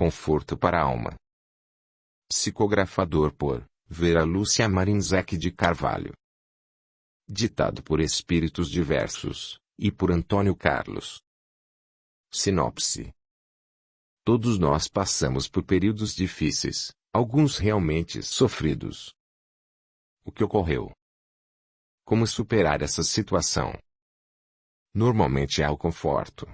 conforto para a alma. Psicografador por Vera Lúcia Marinzec de Carvalho. Ditado por Espíritos Diversos, e por Antônio Carlos. Sinopse. Todos nós passamos por períodos difíceis, alguns realmente sofridos. O que ocorreu? Como superar essa situação? Normalmente é o conforto.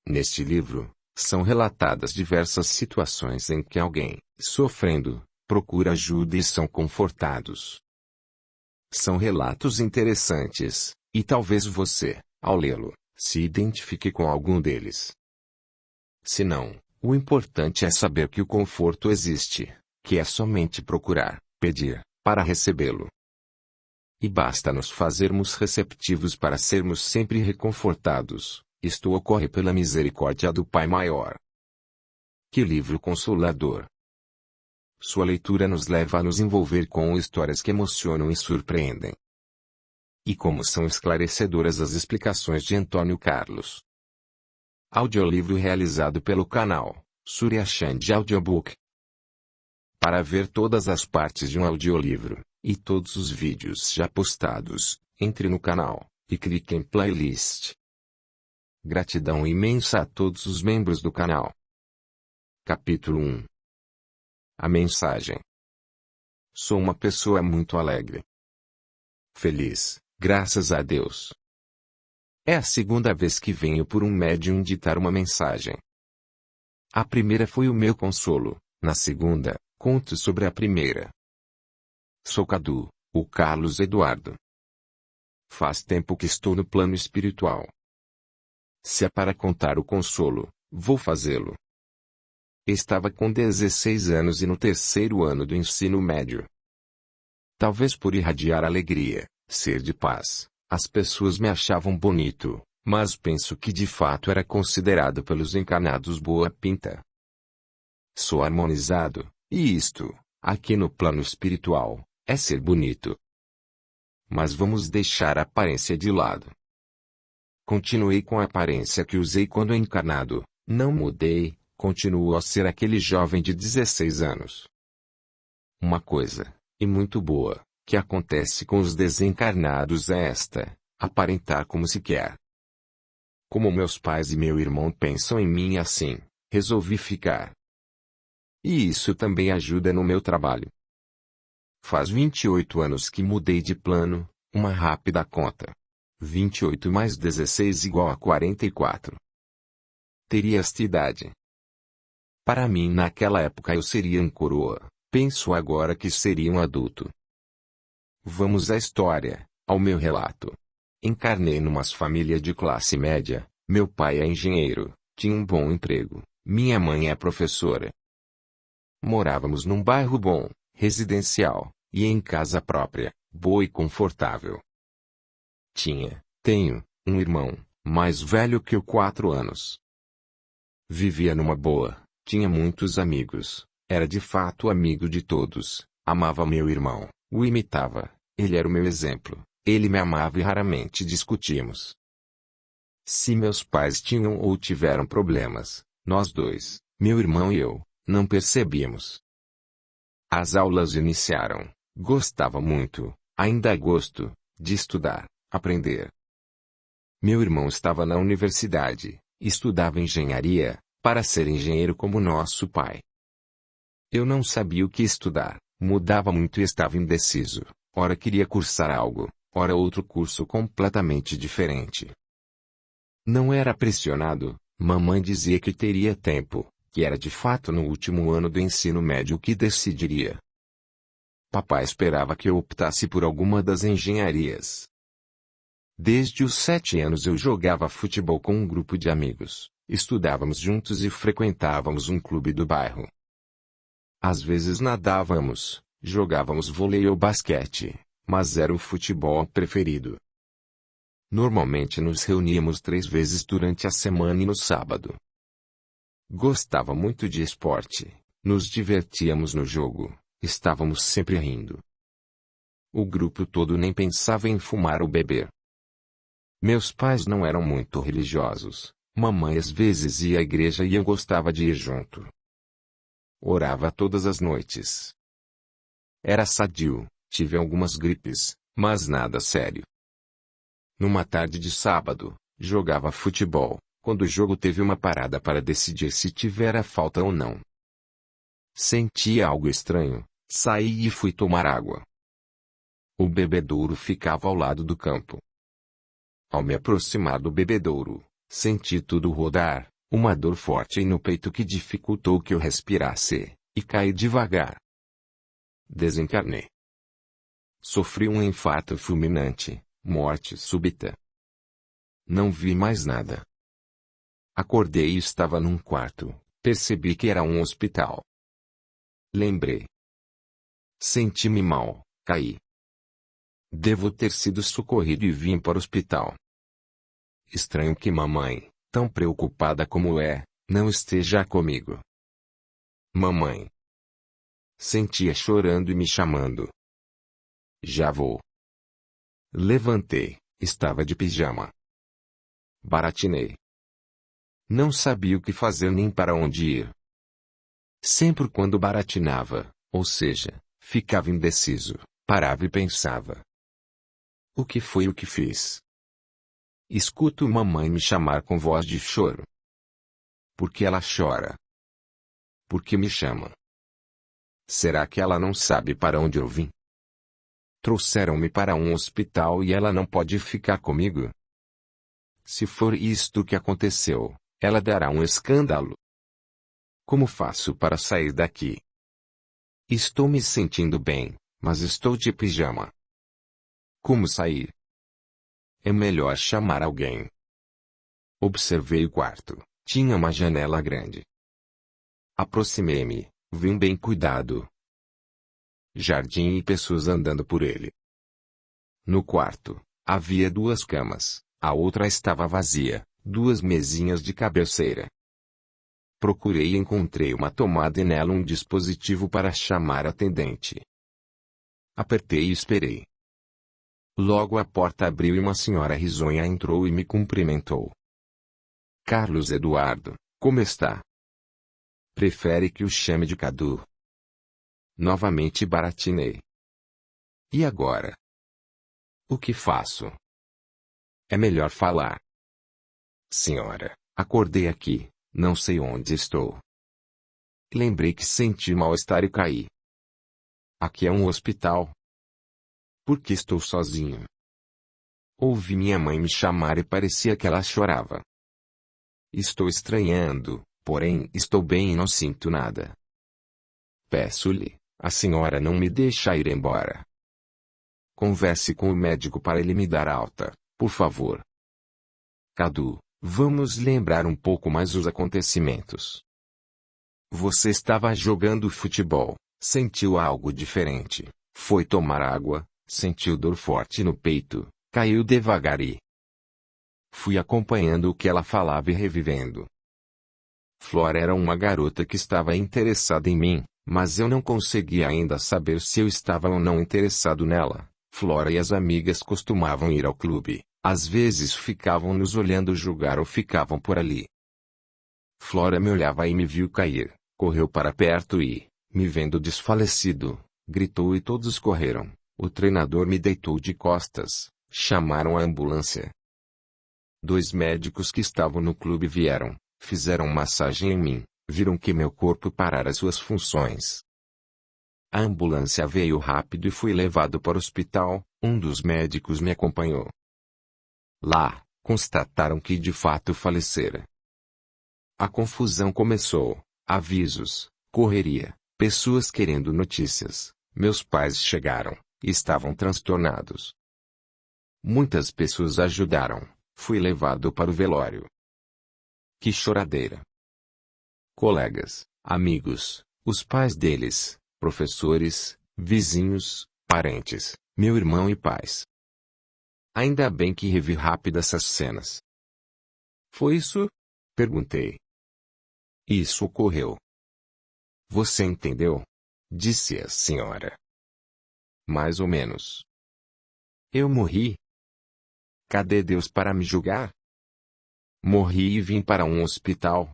Neste livro, são relatadas diversas situações em que alguém, sofrendo, procura ajuda e são confortados. São relatos interessantes, e talvez você, ao lê-lo, se identifique com algum deles. Se não, o importante é saber que o conforto existe, que é somente procurar, pedir, para recebê-lo. E basta nos fazermos receptivos para sermos sempre reconfortados. Isto ocorre pela misericórdia do Pai Maior. Que livro consolador! Sua leitura nos leva a nos envolver com histórias que emocionam e surpreendem. E como são esclarecedoras as explicações de Antônio Carlos. Audiolivro realizado pelo canal Surya Chand Audiobook. Para ver todas as partes de um audiolivro, e todos os vídeos já postados, entre no canal, e clique em playlist. Gratidão imensa a todos os membros do canal. Capítulo 1. A mensagem. Sou uma pessoa muito alegre. Feliz, graças a Deus. É a segunda vez que venho por um médium ditar uma mensagem. A primeira foi o meu consolo, na segunda, conto sobre a primeira. Sou Cadu, o Carlos Eduardo. Faz tempo que estou no plano espiritual. Se é para contar o consolo, vou fazê-lo. Estava com 16 anos e no terceiro ano do ensino médio. Talvez por irradiar alegria, ser de paz, as pessoas me achavam bonito, mas penso que de fato era considerado pelos encarnados boa pinta. Sou harmonizado, e isto, aqui no plano espiritual, é ser bonito. Mas vamos deixar a aparência de lado. Continuei com a aparência que usei quando encarnado, não mudei, continuo a ser aquele jovem de 16 anos. Uma coisa, e muito boa, que acontece com os desencarnados é esta: aparentar como se quer. Como meus pais e meu irmão pensam em mim assim, resolvi ficar. E isso também ajuda no meu trabalho. Faz 28 anos que mudei de plano, uma rápida conta. 28 mais 16 igual a 44. Teria esta idade. Para mim naquela época eu seria um coroa, penso agora que seria um adulto. Vamos à história, ao meu relato. Encarnei numa família de classe média, meu pai é engenheiro, tinha um bom emprego, minha mãe é professora. Morávamos num bairro bom, residencial, e em casa própria, boa e confortável. Tenho, um irmão, mais velho que eu 4 anos. Vivia numa boa, tinha muitos amigos, era de fato amigo de todos, amava meu irmão, o imitava, ele era o meu exemplo, ele me amava e raramente discutimos. Se meus pais tinham ou tiveram problemas, nós dois, meu irmão e eu, não percebíamos. As aulas iniciaram, gostava muito, ainda gosto, de estudar, aprender. Meu irmão estava na universidade, estudava engenharia, para ser engenheiro como nosso pai. Eu não sabia o que estudar, mudava muito e estava indeciso, ora queria cursar algo, ora outro curso completamente diferente. Não era pressionado, mamãe dizia que teria tempo, que era de fato no último ano do ensino médio que decidiria. Papai esperava que eu optasse por alguma das engenharias. Desde os 7 anos eu jogava futebol com um grupo de amigos, estudávamos juntos e frequentávamos um clube do bairro. Às vezes nadávamos, jogávamos vôlei ou basquete, mas era o futebol preferido. Normalmente nos reuníamos 3 vezes durante a semana e no sábado. Gostava muito de esporte, nos divertíamos no jogo, estávamos sempre rindo. O grupo todo nem pensava em fumar ou beber. Meus pais não eram muito religiosos, Mamãe às vezes ia à igreja e eu gostava de ir junto. Orava todas as noites. Era sadio, tive algumas gripes, mas nada sério. Numa tarde de sábado, jogava futebol, quando o jogo teve uma parada para decidir se tivera falta ou não. Senti algo estranho, saí e fui tomar água. O bebedouro ficava ao lado do campo. Ao me aproximar do bebedouro, senti tudo rodar, uma dor forte no peito que dificultou que eu respirasse, e caí devagar. Desencarnei. Sofri um infarto fulminante, morte súbita. Não vi mais nada. Acordei e estava num quarto, percebi que era um hospital. Lembrei. Senti-me mal, caí. Devo ter sido socorrido e vim para o hospital. Estranho que mamãe, tão preocupada como é, não esteja comigo. Mamãe. Sentia chorando e me chamando. Já vou. Levantei, estava de pijama. Baratinei. Não sabia o que fazer nem para onde ir. Sempre quando baratinava, ou seja, ficava indeciso, parava e pensava. O que foi o que fiz? Escuto mamãe me chamar com voz de choro. Por que ela chora? Por que me chama? Será que ela não sabe para onde eu vim? Trouxeram-me para um hospital e ela não pode ficar comigo? Se for isto que aconteceu, ela dará um escândalo. Como faço para sair daqui? Estou me sentindo bem, mas estou de pijama. Como sair? É melhor chamar alguém. Observei o quarto. Tinha uma janela grande. Aproximei-me, vi um bem cuidado. Jardim e pessoas andando por ele. No quarto, havia 2 camas, a outra estava vazia, 2 mesinhas de cabeceira. Procurei e encontrei uma tomada e nela um dispositivo para chamar atendente. Apertei e esperei. Logo a porta abriu e uma senhora risonha entrou e me cumprimentou. Carlos Eduardo, como está? Prefere que o chame de Cadu? Novamente baratinei. E agora? O que faço? É melhor falar. Senhora, acordei aqui, não sei onde estou. Lembrei que senti mal-estar e caí. Aqui é um hospital. Por que estou sozinho? Ouvi minha mãe me chamar e parecia que ela chorava. Estou estranhando, porém estou bem e não sinto nada. Peço-lhe, a senhora não me deixa ir embora. Converse com o médico para ele me dar alta, por favor. Cadu, vamos lembrar um pouco mais os acontecimentos. Você estava jogando futebol, sentiu algo diferente, foi tomar água, sentiu dor forte no peito, caiu devagar e... Fui acompanhando o que ela falava e revivendo. Flora era uma garota que estava interessada em mim, mas eu não conseguia ainda saber se eu estava ou não interessado nela. Flora e as amigas costumavam ir ao clube, às vezes ficavam nos olhando jogar ou ficavam por ali. Flora me olhava e me viu cair, correu para perto e, me vendo desfalecido, gritou e todos correram. O treinador me deitou de costas, chamaram a ambulância. 2 médicos que estavam no clube vieram, fizeram massagem em mim, viram que meu corpo parara suas funções. A ambulância veio rápido e fui levado para o hospital, um dos médicos me acompanhou. Lá, constataram que de fato falecera. A confusão começou, avisos, correria, pessoas querendo notícias, meus pais chegaram, e estavam transtornados. Muitas pessoas ajudaram, fui levado para o velório. Que choradeira! Colegas, amigos, os pais deles, professores, vizinhos, parentes, meu irmão e pais. Ainda bem que revi rápido essas cenas. Foi isso? Perguntei. Isso ocorreu. Você entendeu? Disse a senhora. Mais ou menos. Eu morri? Cadê Deus para me julgar? Morri e vim para um hospital.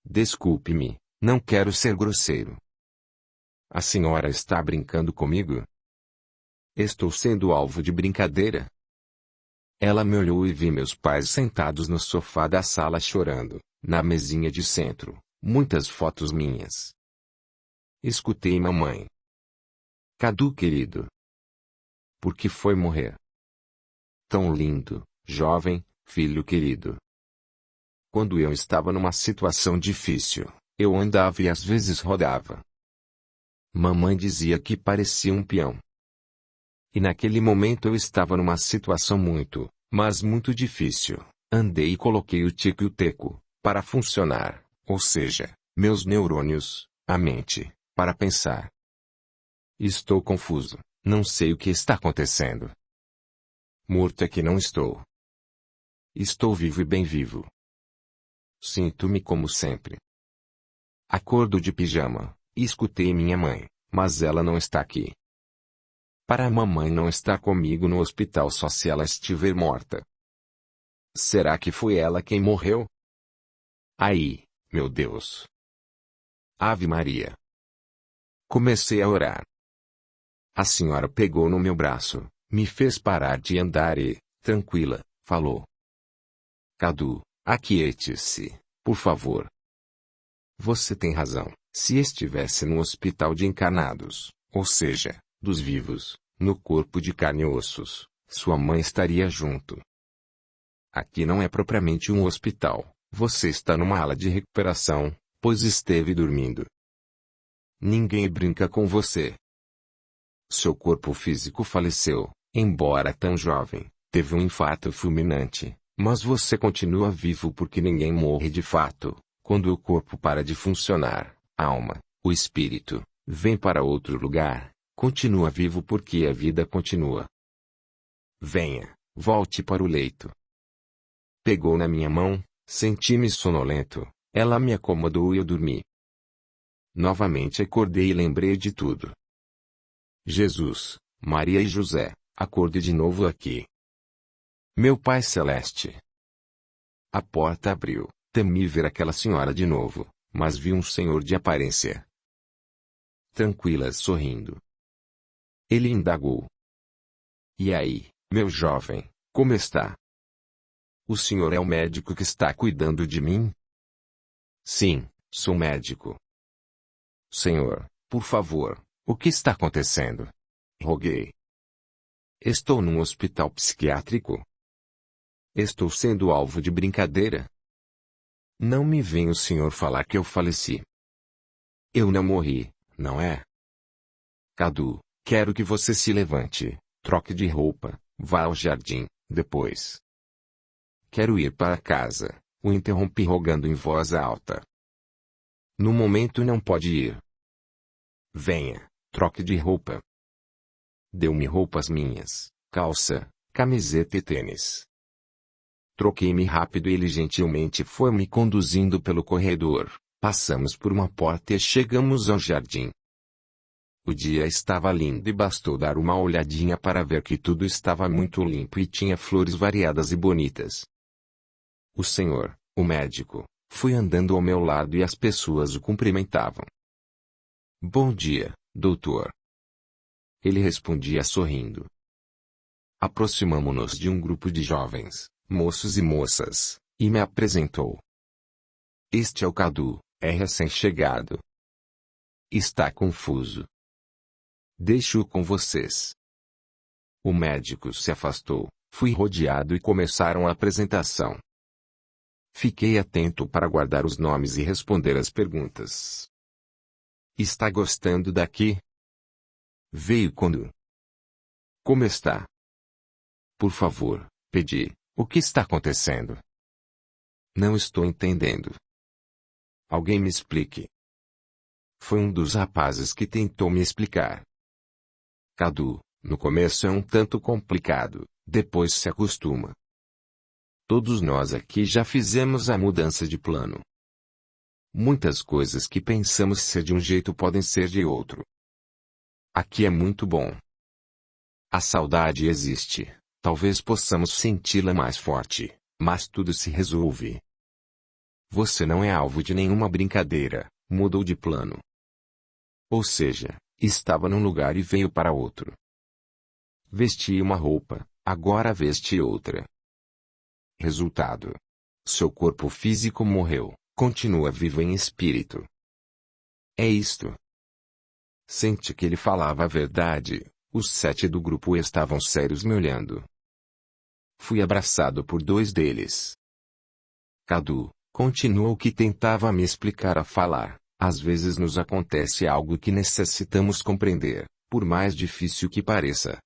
Desculpe-me, não quero ser grosseiro. A senhora está brincando comigo? Estou sendo alvo de brincadeira? Ela me olhou e vi meus pais sentados no sofá da sala chorando, na mesinha de centro, muitas fotos minhas. Escutei mamãe. Cadu querido. Por que foi morrer? Tão lindo, jovem, filho querido. Quando eu estava numa situação difícil, eu andava e às vezes rodava. Mamãe dizia que parecia um peão. E naquele momento eu estava numa situação muito, mas muito difícil. Andei e coloquei o tico e o teco, para funcionar, ou seja, meus neurônios, a mente, para pensar. Estou confuso, não sei o que está acontecendo. Morto é que não estou. Estou vivo e bem vivo. Sinto-me como sempre. Acordo de pijama, e escutei minha mãe, mas ela não está aqui. Para a mamãe não estar comigo no hospital só se ela estiver morta. Será que foi ela quem morreu? Aí, meu Deus. Ave Maria. Comecei a orar. A senhora pegou no meu braço, me fez parar de andar e, tranquila, falou. Cadu, aquiete-se, por favor. Você tem razão, se estivesse no hospital de encarnados, ou seja, dos vivos, no corpo de carne e ossos, sua mãe estaria junto. Aqui não é propriamente um hospital, você está numa ala de recuperação, pois esteve dormindo. Ninguém brinca com você. Seu corpo físico faleceu, embora tão jovem, teve um infarto fulminante, mas você continua vivo porque ninguém morre de fato. Quando o corpo para de funcionar, a alma, o espírito, vem para outro lugar, continua vivo porque a vida continua. Venha, volte para o leito. Pegou na minha mão, senti-me sonolento, ela me acomodou e eu dormi. Novamente acordei e lembrei de tudo. Jesus, Maria e José, acorde de novo aqui. Meu Pai Celeste. A porta abriu, temi ver aquela senhora de novo, mas vi um senhor de aparência tranquila sorrindo. Ele indagou. E aí, meu jovem, como está? O senhor é o médico que está cuidando de mim? Sim, sou médico. Senhor, por favor, o que está acontecendo? Roguei. Estou num hospital psiquiátrico. Estou sendo alvo de brincadeira. Não me venha o senhor falar que eu faleci. Eu não morri, não é? Cadu, quero que você se levante, troque de roupa, vá ao jardim, depois. Quero ir para casa, o interrompi rogando em voz alta. No momento não pode ir. Venha, troque de roupa. Deu-me roupas minhas, calça, camiseta e tênis. Troquei-me rápido e ele gentilmente foi me conduzindo pelo corredor. Passamos por uma porta e chegamos ao jardim. O dia estava lindo e bastou dar uma olhadinha para ver que tudo estava muito limpo e tinha flores variadas e bonitas. O senhor, o médico, foi andando ao meu lado e as pessoas o cumprimentavam. Bom dia, doutor. Ele respondia sorrindo. Aproximamo-nos de um grupo de jovens, moços e moças, e me apresentou. Este é o Cadu, é recém-chegado. Está confuso. Deixo-o com vocês. O médico se afastou, fui rodeado e começaram a apresentação. Fiquei atento para guardar os nomes e responder as perguntas. Está gostando daqui? Veio quando? Como está? Por favor, pedi, o que está acontecendo? Não estou entendendo. Alguém me explique. Foi um dos rapazes que tentou me explicar. Cadu, no começo é um tanto complicado, depois se acostuma. Todos nós aqui já fizemos a mudança de plano. Muitas coisas que pensamos ser de um jeito podem ser de outro. Aqui é muito bom. A saudade existe, talvez possamos senti-la mais forte, Mas tudo se resolve. Você não é alvo de nenhuma brincadeira, mudou de plano. Ou seja, estava num lugar e veio para outro. Vesti uma roupa, agora veste outra. Resultado: seu corpo físico morreu, continua vivo em espírito. É isto. Senti que ele falava a verdade. Os 7 do grupo estavam sérios me olhando. Fui abraçado por 2 deles. Cadu, continuou que tentava me explicar a falar. Às vezes nos acontece algo que necessitamos compreender, por mais difícil que pareça.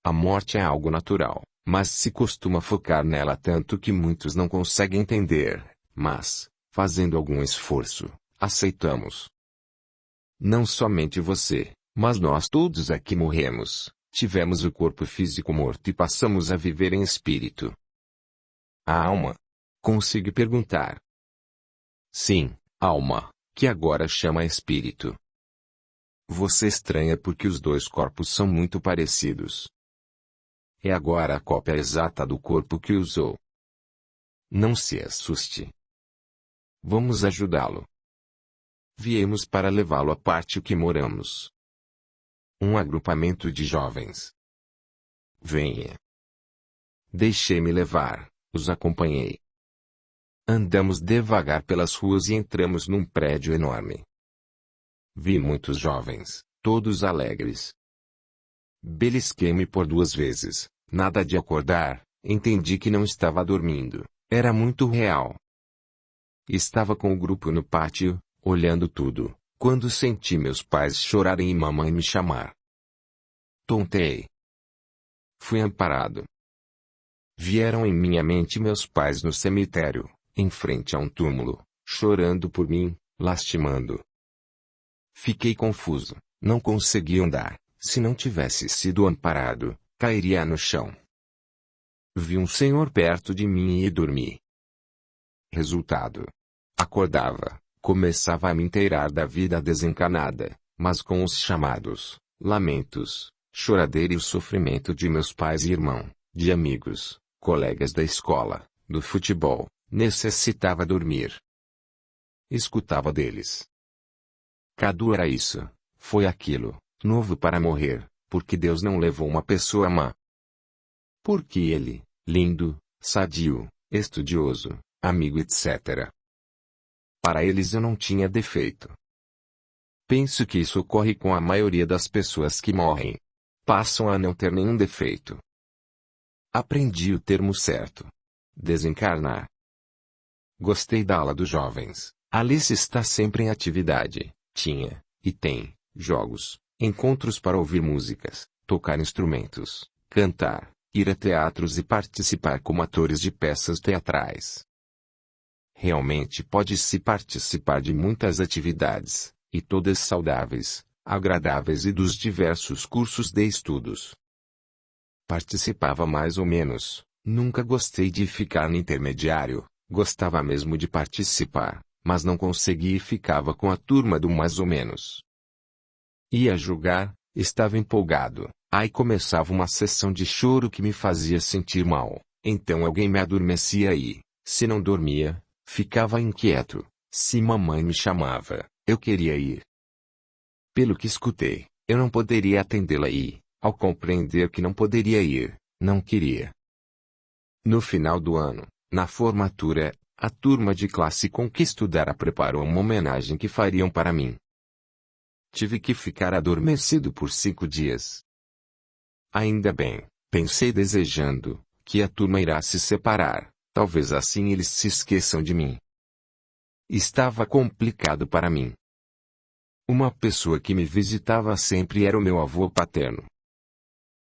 A morte é algo natural, mas se costuma focar nela tanto que muitos não conseguem entender, mas, fazendo algum esforço, aceitamos. Não somente você, mas nós todos aqui morremos, tivemos o corpo físico morto e passamos a viver em espírito. A alma? Consigo perguntar. Sim, alma, que agora chama espírito. Você estranha porque os 2 corpos são muito parecidos. É agora a cópia exata do corpo que usou. Não se assuste. Vamos ajudá-lo. Viemos para levá-lo à parte que moramos. Um agrupamento de jovens. Venha. Deixei-me levar, os acompanhei. Andamos devagar pelas ruas e entramos num prédio enorme. Vi muitos jovens, todos alegres. Belisquei-me por 2 vezes, nada de acordar, entendi que não estava dormindo, era muito real. Estava com o grupo no pátio, olhando tudo, quando senti meus pais chorarem e mamãe me chamar. Tontei. Fui amparado. Vieram em minha mente meus pais no cemitério, em frente a um túmulo, chorando por mim, lastimando. Fiquei confuso, não consegui andar, se não tivesse sido amparado, cairia no chão. Vi um senhor perto de mim e dormi. Resultado: acordava, começava a me inteirar da vida desencanada, mas com os chamados, lamentos, choradeira e o sofrimento de meus pais e irmão, de amigos, colegas da escola, do futebol, necessitava dormir. Escutava deles. Cadu era isso, foi aquilo, novo para morrer, porque Deus não levou uma pessoa má. Porque ele, lindo, sadio, estudioso, amigo etc. Para eles eu não tinha defeito. Penso que isso ocorre com a maioria das pessoas que morrem. Passam a não ter nenhum defeito. Aprendi o termo certo. Desencarnar. Gostei da ala dos jovens. Alice está sempre em atividade. Tinha, e tem, jogos, encontros para ouvir músicas, tocar instrumentos, cantar, ir a teatros e participar como atores de peças teatrais. Realmente pode-se participar de muitas atividades, e todas saudáveis, agradáveis e dos diversos cursos de estudos. Participava mais ou menos, nunca gostei de ficar no intermediário, gostava mesmo de participar, mas não conseguia e ficava com a turma do mais ou menos. Ia jogar, estava empolgado, aí começava uma sessão de choro que me fazia sentir mal, então alguém me adormecia e, se não dormia, ficava inquieto, se mamãe me chamava, eu queria ir. Pelo que escutei, eu não poderia atendê-la e, ao compreender que não poderia ir, não queria. No final do ano, na formatura, a turma de classe com que estudara preparou uma homenagem que fariam para mim. Tive que ficar adormecido por 5 dias. Ainda bem, pensei desejando, que a turma irá se separar, talvez assim eles se esqueçam de mim. Estava complicado para mim. Uma pessoa que me visitava sempre era o meu avô paterno.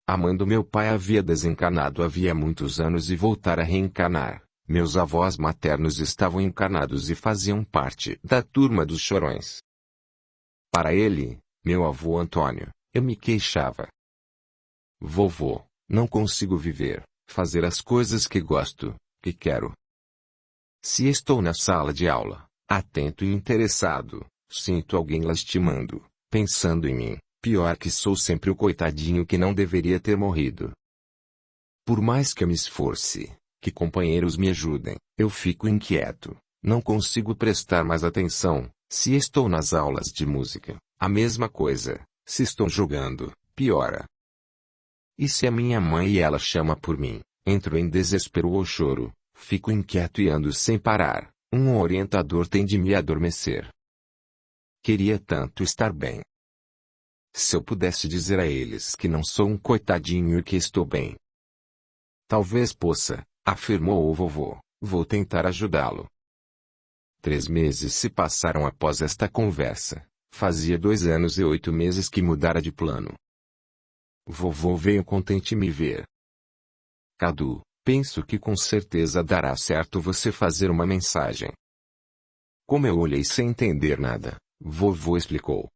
A mãe do meu pai havia desencarnado havia muitos anos e voltara a reencarnar. Meus avós maternos estavam encarnados e faziam parte da turma dos chorões. Para ele, meu avô Antônio, eu me queixava. Vovô, não consigo viver, fazer as coisas que gosto, que quero. Se estou na sala de aula, atento e interessado, sinto alguém lastimando, pensando em mim, pior que sou sempre o coitadinho que não deveria ter morrido. Por mais que eu me esforce, que companheiros me ajudem. Eu fico inquieto. Não consigo prestar mais atenção. Se estou nas aulas de música, a mesma coisa. Se estou jogando, piora. E se a minha mãe e ela chama por mim, entro em desespero ou choro, fico inquieto e ando sem parar. Um orientador tem de me adormecer. Queria tanto estar bem. Se eu pudesse dizer a eles que não sou um coitadinho e que estou bem. Talvez possa, afirmou o vovô. Vou tentar ajudá-lo. 3 meses se passaram após esta conversa. Fazia 2 anos e 8 meses que mudara de plano. Vovô veio contente me ver. Cadu, penso que com certeza dará certo você fazer uma mensagem. Como eu olhei sem entender nada, vovô explicou.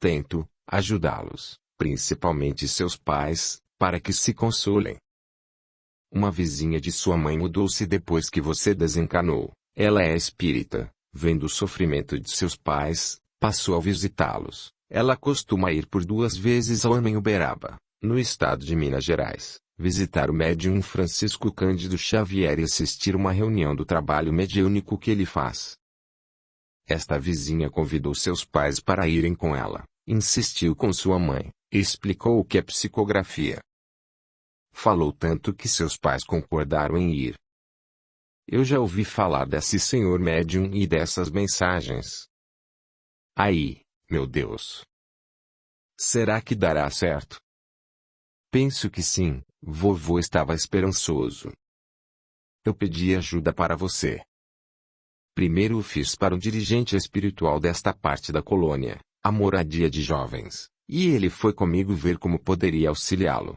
Tento, ajudá-los, principalmente seus pais, para que se consolem. Uma vizinha de sua mãe mudou-se depois que você desencanou. Ela é espírita, vendo o sofrimento de seus pais, passou a visitá-los. Ela costuma ir por 2 vezes ao ano em Uberaba, no estado de Minas Gerais, visitar o médium Francisco Cândido Xavier e assistir uma reunião do trabalho mediúnico que ele faz. Esta vizinha convidou seus pais para irem com ela, insistiu com sua mãe, explicou o que é psicografia. Falou tanto que seus pais concordaram em ir. Eu já ouvi falar desse senhor médium e dessas mensagens. Aí, meu Deus! Será que dará certo? Penso que sim, vovô estava esperançoso. Eu pedi ajuda para você. Primeiro o fiz para o dirigente espiritual desta parte da colônia, a moradia de jovens, e ele foi comigo ver como poderia auxiliá-lo.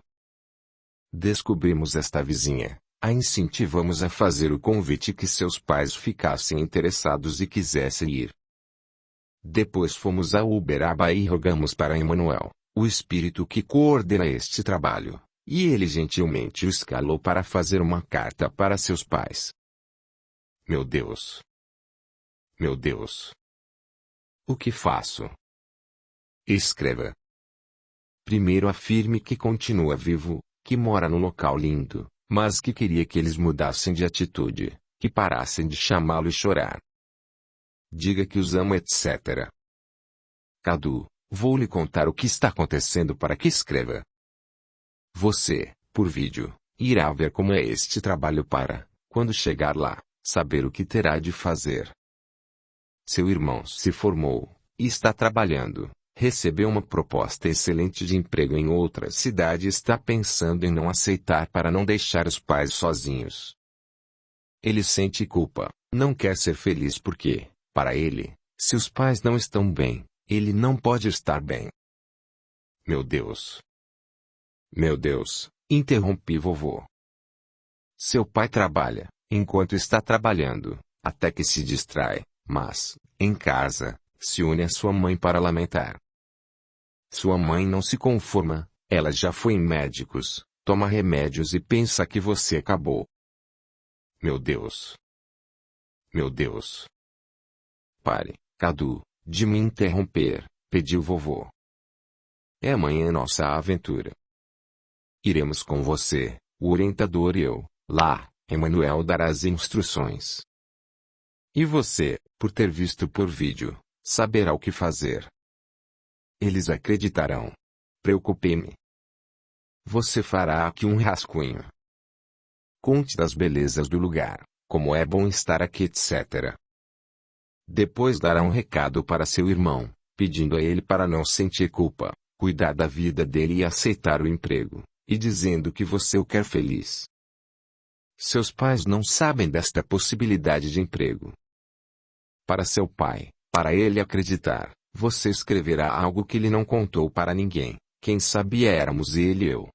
Descobrimos esta vizinha, a incentivamos a fazer o convite que seus pais ficassem interessados e quisessem ir. Depois fomos a Uberaba e rogamos para Emmanuel, o espírito que coordena este trabalho, e ele gentilmente o escalou para fazer uma carta para seus pais. Meu Deus! Meu Deus! O que faço? Escreva. Primeiro afirme que continua vivo, que mora num local lindo, mas que queria que eles mudassem de atitude, que parassem de chamá-lo e chorar. Diga que os amo, etc. Cadu, vou lhe contar o que está acontecendo para que escreva. Você, por vídeo, irá ver como é este trabalho para, quando chegar lá, saber o que terá de fazer. Seu irmão se formou, e está trabalhando, recebeu uma proposta excelente de emprego em outra cidade e está pensando em não aceitar para não deixar os pais sozinhos. Ele sente culpa, não quer ser feliz porque, para ele, se os pais não estão bem, ele não pode estar bem. Meu Deus! Meu Deus, interrompi vovô. Seu pai trabalha, enquanto está trabalhando, até que se distrai, mas, em casa, se une à sua mãe para lamentar. Sua mãe não se conforma, ela já foi em médicos, toma remédios e pensa que você acabou. Meu Deus! Meu Deus! Pare, Cadu, de me interromper, pediu vovô. É amanhã nossa aventura. Iremos com você, o orientador e eu, lá, Emmanuel dará as instruções. E você, por ter visto por vídeo, saberá o que fazer. Eles acreditarão. Preocupei-me. Você fará aqui um rascunho. Conte das belezas do lugar, como é bom estar aqui, etc. Depois dará um recado para seu irmão, pedindo a ele para não sentir culpa, cuidar da vida dele e aceitar o emprego, e dizendo que você o quer feliz. Seus pais não sabem desta possibilidade de emprego. Para seu pai, para ele acreditar, você escreverá algo que ele não contou para ninguém, quem sabia éramos ele e eu.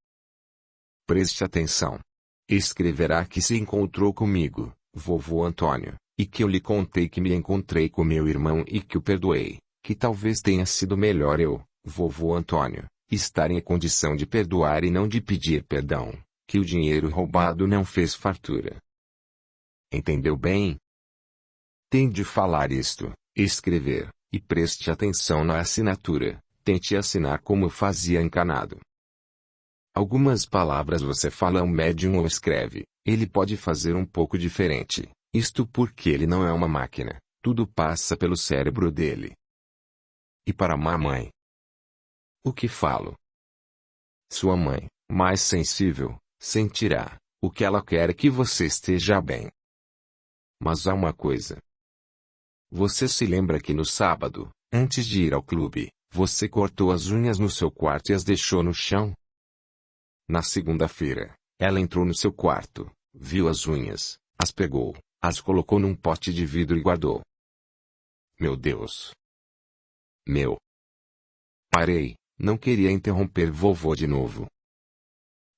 Preste atenção. Escreverá que se encontrou comigo, vovô Antônio, e que eu lhe contei que me encontrei com meu irmão e que o perdoei, que talvez tenha sido melhor eu, vovô Antônio, estar em condição de perdoar e não de pedir perdão, que o dinheiro roubado não fez fartura. Entendeu bem? Tem de falar isto, escrever, e preste atenção na assinatura, tente assinar como fazia encanado. Algumas palavras você fala ao médium ou escreve, ele pode fazer um pouco diferente, isto porque ele não é uma máquina, tudo passa pelo cérebro dele. E para mamãe? O que falo? Sua mãe, mais sensível, sentirá, o que ela quer é que você esteja bem. Mas há uma coisa. Você se lembra que no sábado, antes de ir ao clube, você cortou as unhas no seu quarto e as deixou no chão? Na segunda-feira, ela entrou no seu quarto, viu as unhas, as pegou, as colocou num pote de vidro e guardou. Meu Deus! Meu! Parei, não queria interromper vovô de novo.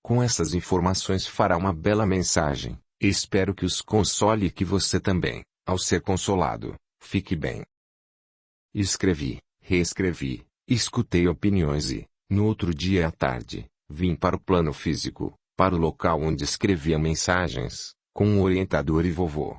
Com essas informações fará uma bela mensagem, espero que os console e que você também, ao ser consolado, fique bem. Escrevi, reescrevi, escutei opiniões e, no outro dia à tarde, vim para o plano físico, para o local onde escrevia mensagens, com um orientador e vovô.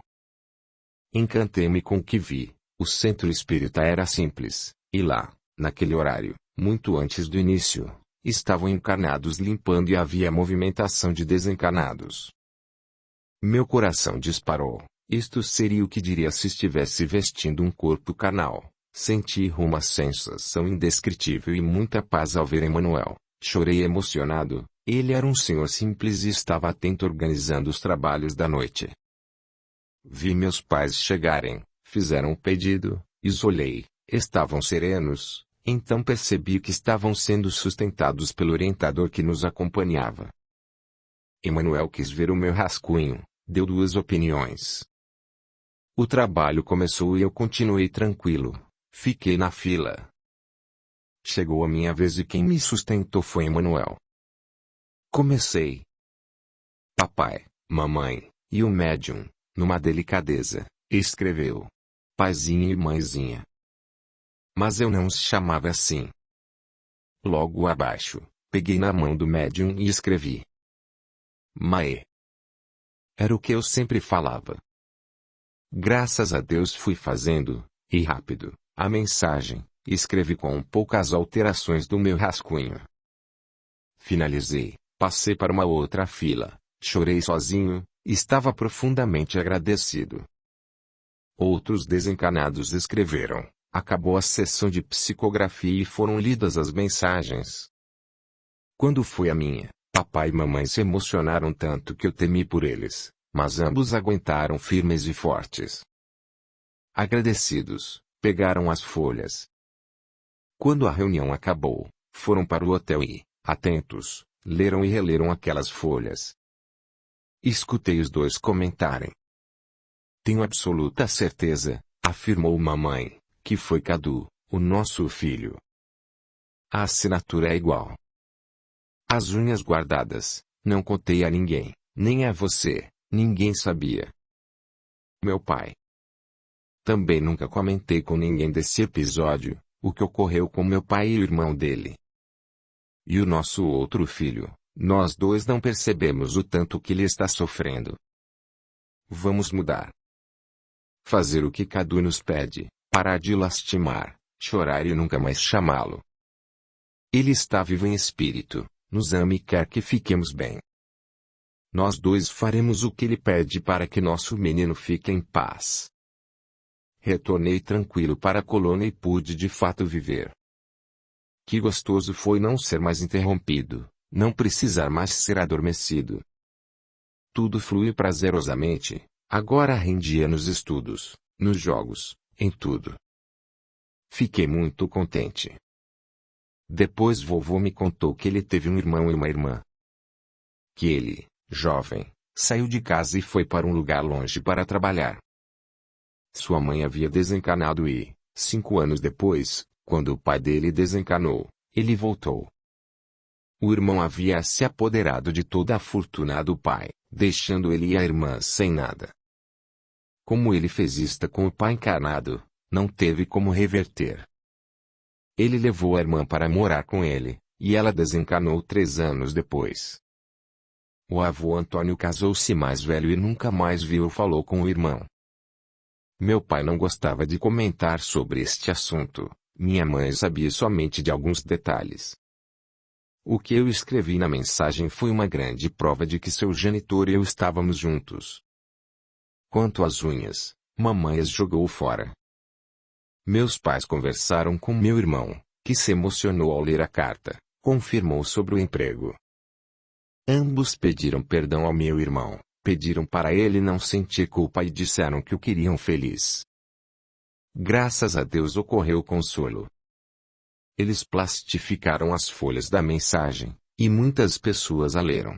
Encantei-me com o que vi, o centro espírita era simples, e lá, naquele horário, muito antes do início, estavam encarnados limpando e havia movimentação de desencarnados. Meu coração disparou, isto seria o que diria se estivesse vestindo um corpo carnal. Senti uma sensação indescritível e muita paz ao ver Emanuel. Chorei emocionado, ele era um senhor simples e estava atento organizando os trabalhos da noite. Vi meus pais chegarem, fizeram o pedido, isolei, estavam serenos, então percebi que estavam sendo sustentados pelo orientador que nos acompanhava. Emanuel quis ver o meu rascunho, deu 2 opiniões. O trabalho começou e eu continuei tranquilo, fiquei na fila. Chegou a minha vez e quem me sustentou foi Emanuel. Comecei. Papai, mamãe, e o médium, numa delicadeza, escreveu. Paizinho e mãezinha. Mas eu não os chamava assim. Logo abaixo, peguei na mão do médium e escrevi. Mae. Era o que eu sempre falava. Graças a Deus fui fazendo, e rápido, a mensagem, escrevi com poucas alterações do meu rascunho. Finalizei, passei para uma outra fila, chorei sozinho, estava profundamente agradecido. Outros desencarnados escreveram, acabou a sessão de psicografia e foram lidas as mensagens. Quando foi a minha, papai e mamãe se emocionaram tanto que eu temi por eles, mas ambos aguentaram firmes e fortes. Agradecidos, pegaram as folhas. Quando a reunião acabou, foram para o hotel e, atentos, leram e releram aquelas folhas. Escutei os 2 comentarem. Tenho absoluta certeza, afirmou mamãe, que foi Cadu, o nosso filho. A assinatura é igual. As unhas guardadas, não contei a ninguém, nem a você, ninguém sabia. Meu pai. Também nunca comentei com ninguém desse episódio, o que ocorreu com meu pai e o irmão dele. E o nosso outro filho, nós 2 não percebemos o tanto que ele está sofrendo. Vamos mudar. Fazer o que Cadu nos pede, parar de lastimar, chorar e nunca mais chamá-lo. Ele está vivo em espírito, nos ama e quer que fiquemos bem. Nós 2 faremos o que ele pede para que nosso menino fique em paz. Retornei tranquilo para a colônia e pude de fato viver. Que gostoso foi não ser mais interrompido, não precisar mais ser adormecido. Tudo flui prazerosamente, agora rendia nos estudos, nos jogos, em tudo. Fiquei muito contente. Depois vovô me contou que ele teve um irmão e uma irmã. Que ele, jovem, saiu de casa e foi para um lugar longe para trabalhar. Sua mãe havia desencarnado e, 5 anos depois, quando o pai dele desencarnou, ele voltou. O irmão havia se apoderado de toda a fortuna do pai, deixando ele e a irmã sem nada. Como ele fez isto com o pai encarnado, não teve como reverter. Ele levou a irmã para morar com ele, e ela desencarnou 3 anos depois. O avô Antônio casou-se mais velho e nunca mais viu ou falou com o irmão. Meu pai não gostava de comentar sobre este assunto, minha mãe sabia somente de alguns detalhes. O que eu escrevi na mensagem foi uma grande prova de que seu genitor e eu estávamos juntos. Quanto às unhas, mamãe as jogou fora. Meus pais conversaram com meu irmão, que se emocionou ao ler a carta, confirmou sobre o emprego. Ambos pediram perdão ao meu irmão, pediram para ele não sentir culpa e disseram que o queriam feliz. Graças a Deus ocorreu consolo. Eles plastificaram as folhas da mensagem, e muitas pessoas a leram.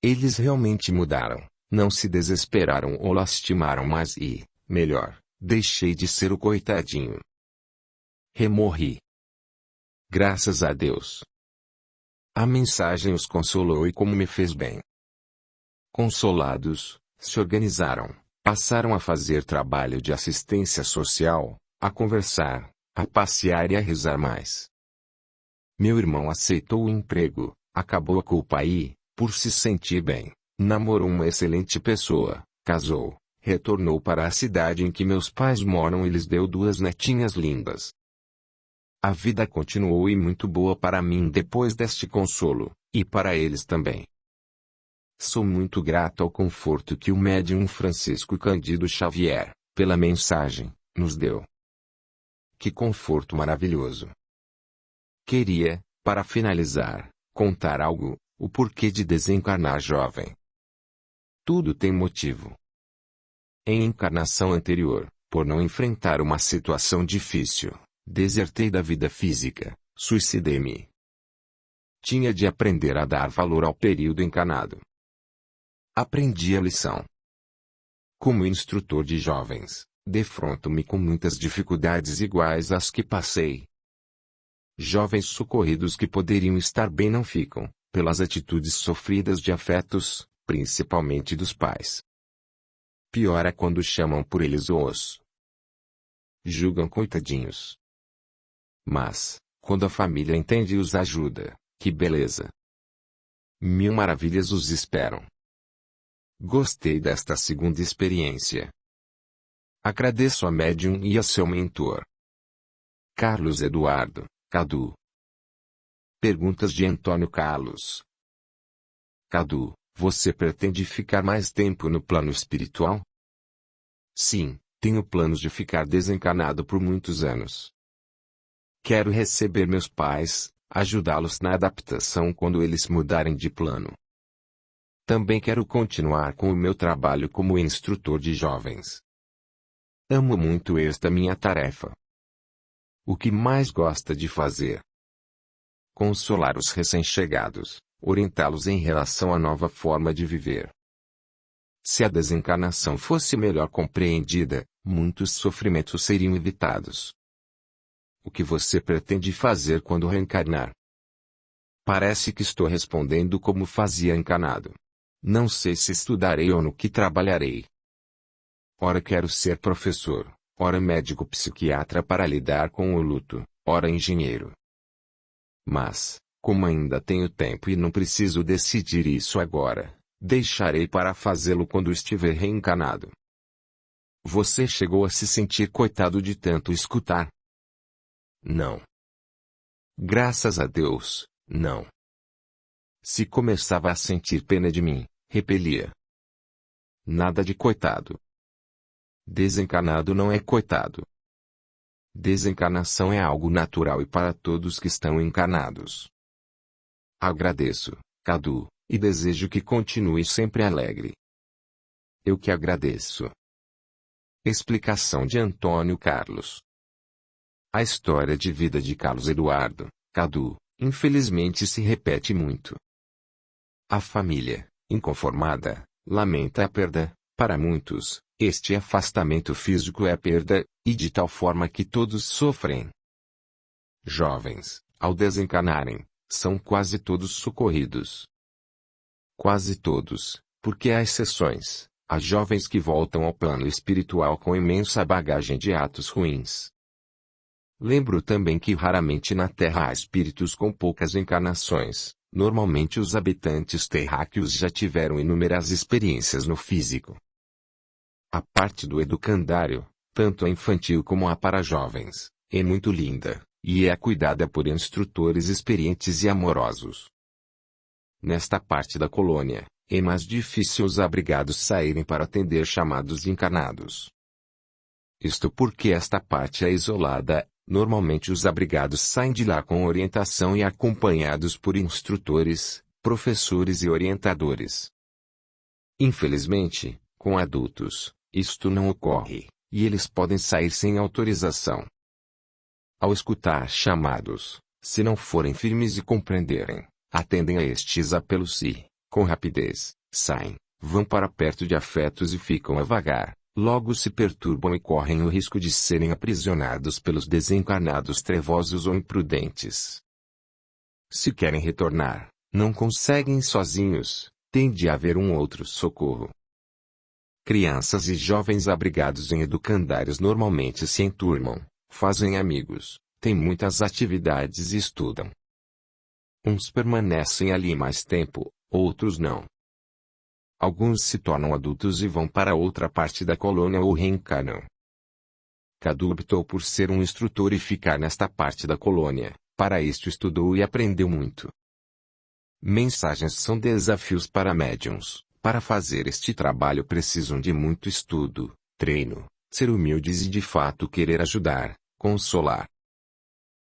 Eles realmente mudaram, não se desesperaram ou lastimaram mais e, melhor, deixei de ser o coitadinho. Remorri. Graças a Deus. A mensagem os consolou e como me fez bem. Consolados, se organizaram, passaram a fazer trabalho de assistência social, a conversar, a passear e a rezar mais. Meu irmão aceitou o emprego, acabou a culpa e, por se sentir bem, namorou uma excelente pessoa, casou, retornou para a cidade em que meus pais moram e lhes deu 2 netinhas lindas. A vida continuou e muito boa para mim depois deste consolo, e para eles também. Sou muito grato ao conforto que o médium Francisco Cândido Xavier, pela mensagem, nos deu. Que conforto maravilhoso! Queria, para finalizar, contar algo, o porquê de desencarnar jovem. Tudo tem motivo. Em encarnação anterior, por não enfrentar uma situação difícil, desertei da vida física, suicidei-me. Tinha de aprender a dar valor ao período encarnado. Aprendi a lição. Como instrutor de jovens, defronto-me com muitas dificuldades iguais às que passei. Jovens socorridos que poderiam estar bem não ficam, pelas atitudes sofridas de afetos, principalmente dos pais. Pior é quando chamam por eles os julgam coitadinhos. Mas, quando a família entende e os ajuda, que beleza! 1000 maravilhas os esperam. Gostei desta segunda experiência. Agradeço a médium e a seu mentor. Carlos Eduardo, Cadu. Perguntas de Antônio Carlos. Cadu, você pretende ficar mais tempo no plano espiritual? Sim, tenho planos de ficar desencarnado por muitos anos. Quero receber meus pais, ajudá-los na adaptação quando eles mudarem de plano. Também quero continuar com o meu trabalho como instrutor de jovens. Amo muito esta minha tarefa. O que mais gosta de fazer? Consolar os recém-chegados, orientá-los em relação à nova forma de viver. Se a desencarnação fosse melhor compreendida, muitos sofrimentos seriam evitados. O que você pretende fazer quando reencarnar? Parece que estou respondendo como fazia encarnado. Não sei se estudarei ou no que trabalharei. Ora quero ser professor, ora médico psiquiatra para lidar com o luto, ora engenheiro. Mas, como ainda tenho tempo e não preciso decidir isso agora, deixarei para fazê-lo quando estiver reencarnado. Você chegou a se sentir coitado de tanto escutar? Não. Graças a Deus, não. Se começava a sentir pena de mim, repelia. Nada de coitado. Desencarnado não é coitado. Desencarnação é algo natural e para todos que estão encarnados. Agradeço, Cadu, e desejo que continue sempre alegre. Eu que agradeço. Explicação de Antônio Carlos. A história de vida de Carlos Eduardo, Cadu, infelizmente se repete muito. A família, inconformada, lamenta a perda. Para muitos, este afastamento físico é perda, e de tal forma que todos sofrem. Jovens, ao desencarnarem, são quase todos socorridos. Quase todos, porque há exceções, há jovens que voltam ao plano espiritual com imensa bagagem de atos ruins. Lembro também que raramente na Terra há espíritos com poucas encarnações, normalmente os habitantes terráqueos já tiveram inúmeras experiências no físico. A parte do educandário, tanto a infantil como a para jovens, é muito linda, e é cuidada por instrutores experientes e amorosos. Nesta parte da colônia, é mais difícil os abrigados saírem para atender chamados encarnados. Isto porque esta parte é isolada. Normalmente os abrigados saem de lá com orientação e acompanhados por instrutores, professores e orientadores. Infelizmente, com adultos, isto não ocorre, e eles podem sair sem autorização. Ao escutar chamados, se não forem firmes e compreenderem, atendem a estes apelos e, com rapidez, saem, vão para perto de afetos e ficam a vagar. Logo se perturbam e correm o risco de serem aprisionados pelos desencarnados trevosos ou imprudentes. Se querem retornar, não conseguem sozinhos, tem de haver um outro socorro. Crianças e jovens abrigados em educandários normalmente se enturmam, fazem amigos, têm muitas atividades e estudam. Uns permanecem ali mais tempo, outros não. Alguns se tornam adultos e vão para outra parte da colônia ou reencarnam. Cadu optou por ser um instrutor e ficar nesta parte da colônia. Para isto estudou e aprendeu muito. Mensagens são desafios para médiuns. Para fazer este trabalho precisam de muito estudo, treino, ser humildes e de fato querer ajudar, consolar.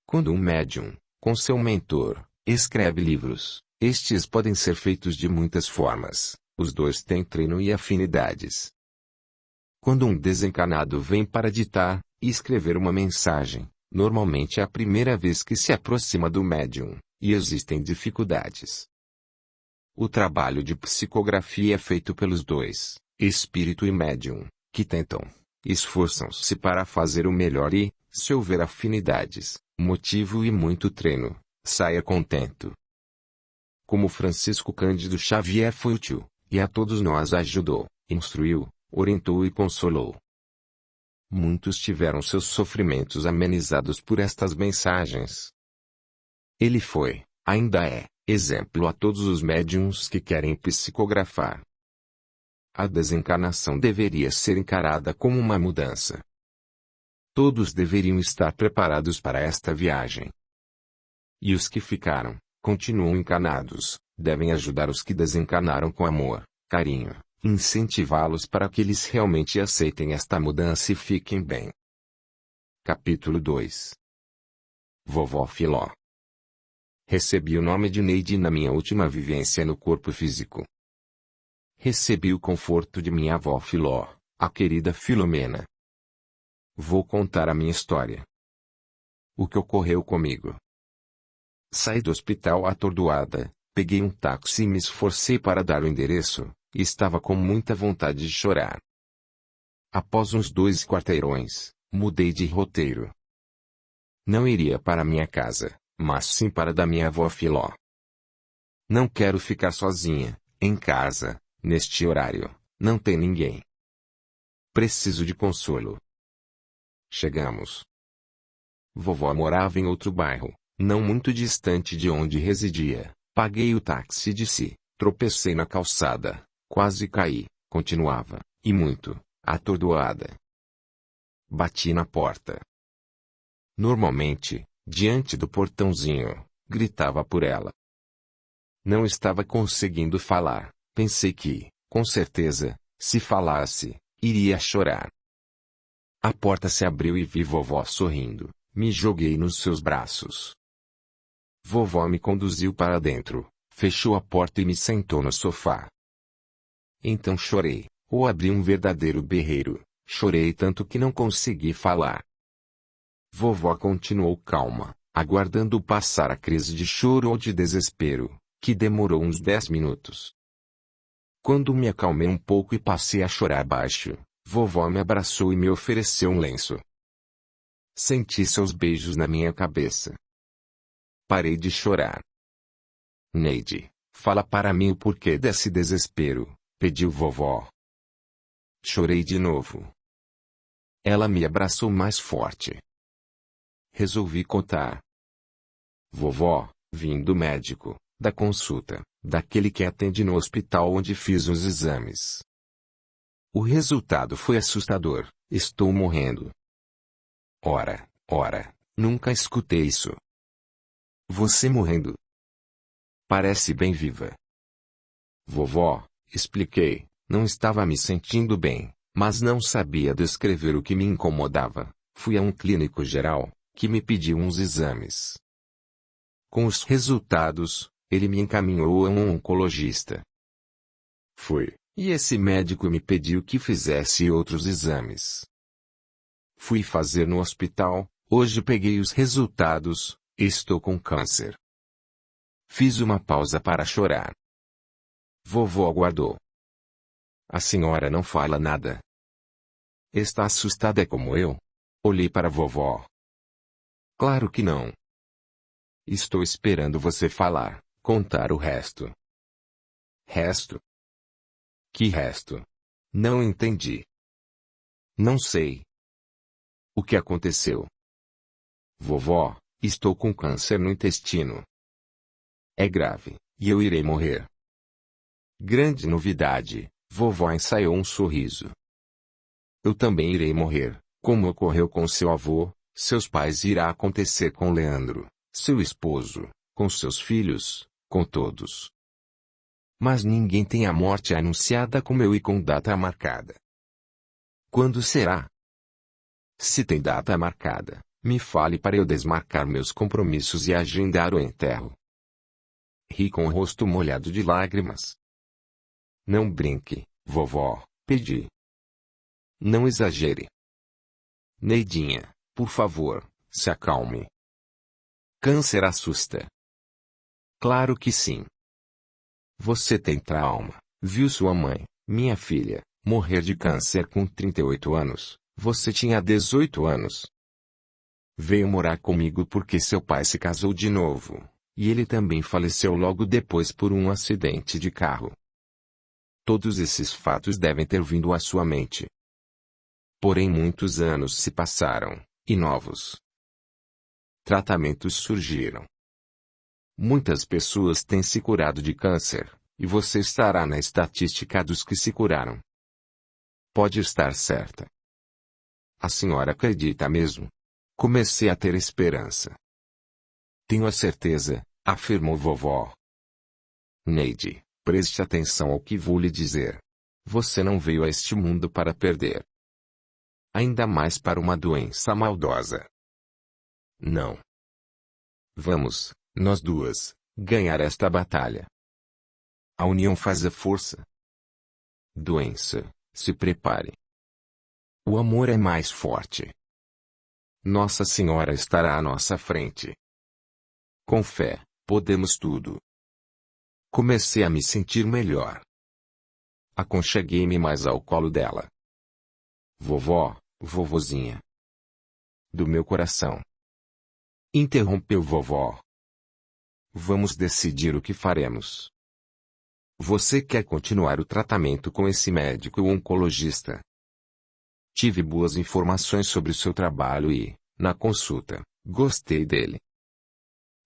Quando um médium, com seu mentor, escreve livros, estes podem ser feitos de muitas formas. Os dois têm treino e afinidades. Quando um desencarnado vem para ditar e escrever uma mensagem, normalmente é a primeira vez que se aproxima do médium, e existem dificuldades. O trabalho de psicografia é feito pelos dois, espírito e médium, que tentam, esforçam-se para fazer o melhor e, se houver afinidades, motivo e muito treino, saia contento. Como Francisco Cândido Xavier foi útil, e a todos nós ajudou, instruiu, orientou e consolou. Muitos tiveram seus sofrimentos amenizados por estas mensagens. Ele foi, ainda é, exemplo a todos os médiuns que querem psicografar. A desencarnação deveria ser encarada como uma mudança. Todos deveriam estar preparados para esta viagem. E os que ficaram, continuam encarnados, devem ajudar os que desencarnaram com amor, carinho, incentivá-los para que eles realmente aceitem esta mudança e fiquem bem. Capítulo 2. Vovó Filó. Recebi o nome de Neide na minha última vivência no corpo físico. Recebi o conforto de minha avó Filó, a querida Filomena. Vou contar a minha história. O que ocorreu comigo. Saí do hospital atordoada, peguei um táxi e me esforcei para dar o endereço, e estava com muita vontade de chorar. Após uns 2 quarteirões, mudei de roteiro. Não iria para minha casa, mas sim para a da minha avó Filó. Não quero ficar sozinha, em casa, neste horário, não tem ninguém. Preciso de consolo. Chegamos. Vovó morava em outro bairro, não muito distante de onde residia. Paguei o táxi e desci, tropecei na calçada, quase caí, continuava, e muito, atordoada. Bati na porta. Normalmente, diante do portãozinho, gritava por ela. Não estava conseguindo falar, pensei que, com certeza, se falasse, iria chorar. A porta se abriu e vi vovó sorrindo, me joguei nos seus braços. Vovó me conduziu para dentro, fechou a porta e me sentou no sofá. Então chorei, ou abri um verdadeiro berreiro, chorei tanto que não consegui falar. Vovó continuou calma, aguardando passar a crise de choro ou de desespero, que demorou uns 10 minutos. Quando me acalmei um pouco e passei a chorar baixo, vovó me abraçou e me ofereceu um lenço. Senti seus beijos na minha cabeça. Parei de chorar. Neide, fala para mim o porquê desse desespero, pediu vovó. Chorei de novo. Ela me abraçou mais forte. Resolvi contar. Vovó, vim do médico, da consulta, daquele que atende no hospital onde fiz os exames. O resultado foi assustador, estou morrendo. Ora, Nunca escutei isso. Você morrendo. Parece bem viva. Vovó, expliquei, não estava me sentindo bem, mas não sabia descrever o que me incomodava. Fui a um clínico geral, que me pediu uns exames. Com os resultados, ele me encaminhou a um oncologista. Fui, e esse médico me pediu que fizesse outros exames. Fui fazer no hospital, hoje peguei os resultados, estou com câncer. Fiz uma pausa para chorar. Vovó aguardou. A senhora não fala nada. Está assustada como eu? Olhei para vovó. Claro que não. Estou esperando você falar, contar o resto. Resto? Que resto? Não entendi. Não sei. O que aconteceu? Vovó, estou com câncer no intestino. É grave, e eu irei morrer. Grande novidade, vovó ensaiou um sorriso. Eu também irei morrer, como ocorreu com seu avô, seus pais e irá acontecer com Leandro, seu esposo, com seus filhos, com todos. Mas ninguém tem a morte anunciada como eu e com data marcada. Quando será? Se tem data marcada, me fale para eu desmarcar meus compromissos e agendar o enterro. Ri com o rosto molhado de lágrimas. Não brinque, vovó, pedi. Não exagere. Neidinha, por favor, se acalme. Câncer assusta. Claro que sim. Você tem trauma, viu sua mãe, minha filha, morrer de câncer com 38 anos, você tinha 18 anos. Veio morar comigo porque seu pai se casou de novo, e ele também faleceu logo depois por um acidente de carro. Todos esses fatos devem ter vindo à sua mente. Porém muitos anos se passaram, e novos tratamentos surgiram. Muitas pessoas têm se curado de câncer, e você estará na estatística dos que se curaram. Pode estar certa. A senhora acredita mesmo? Comecei a ter esperança. Tenho a certeza, afirmou vovó. Neide, preste atenção ao que vou lhe dizer. Você não veio a este mundo para perder. Ainda mais para uma doença maldosa. Não. Vamos, nós duas, ganhar esta batalha. A união faz a força. Doença, se prepare. O amor é mais forte. Nossa Senhora estará à nossa frente. Com fé, podemos tudo. Comecei a me sentir melhor. Aconcheguei-me mais ao colo dela. Vovó, vovozinha. Do meu coração. Interrompeu vovó. Vamos decidir o que faremos. Você quer continuar o tratamento com esse médico oncologista? Tive boas informações sobre o seu trabalho e, na consulta, gostei dele.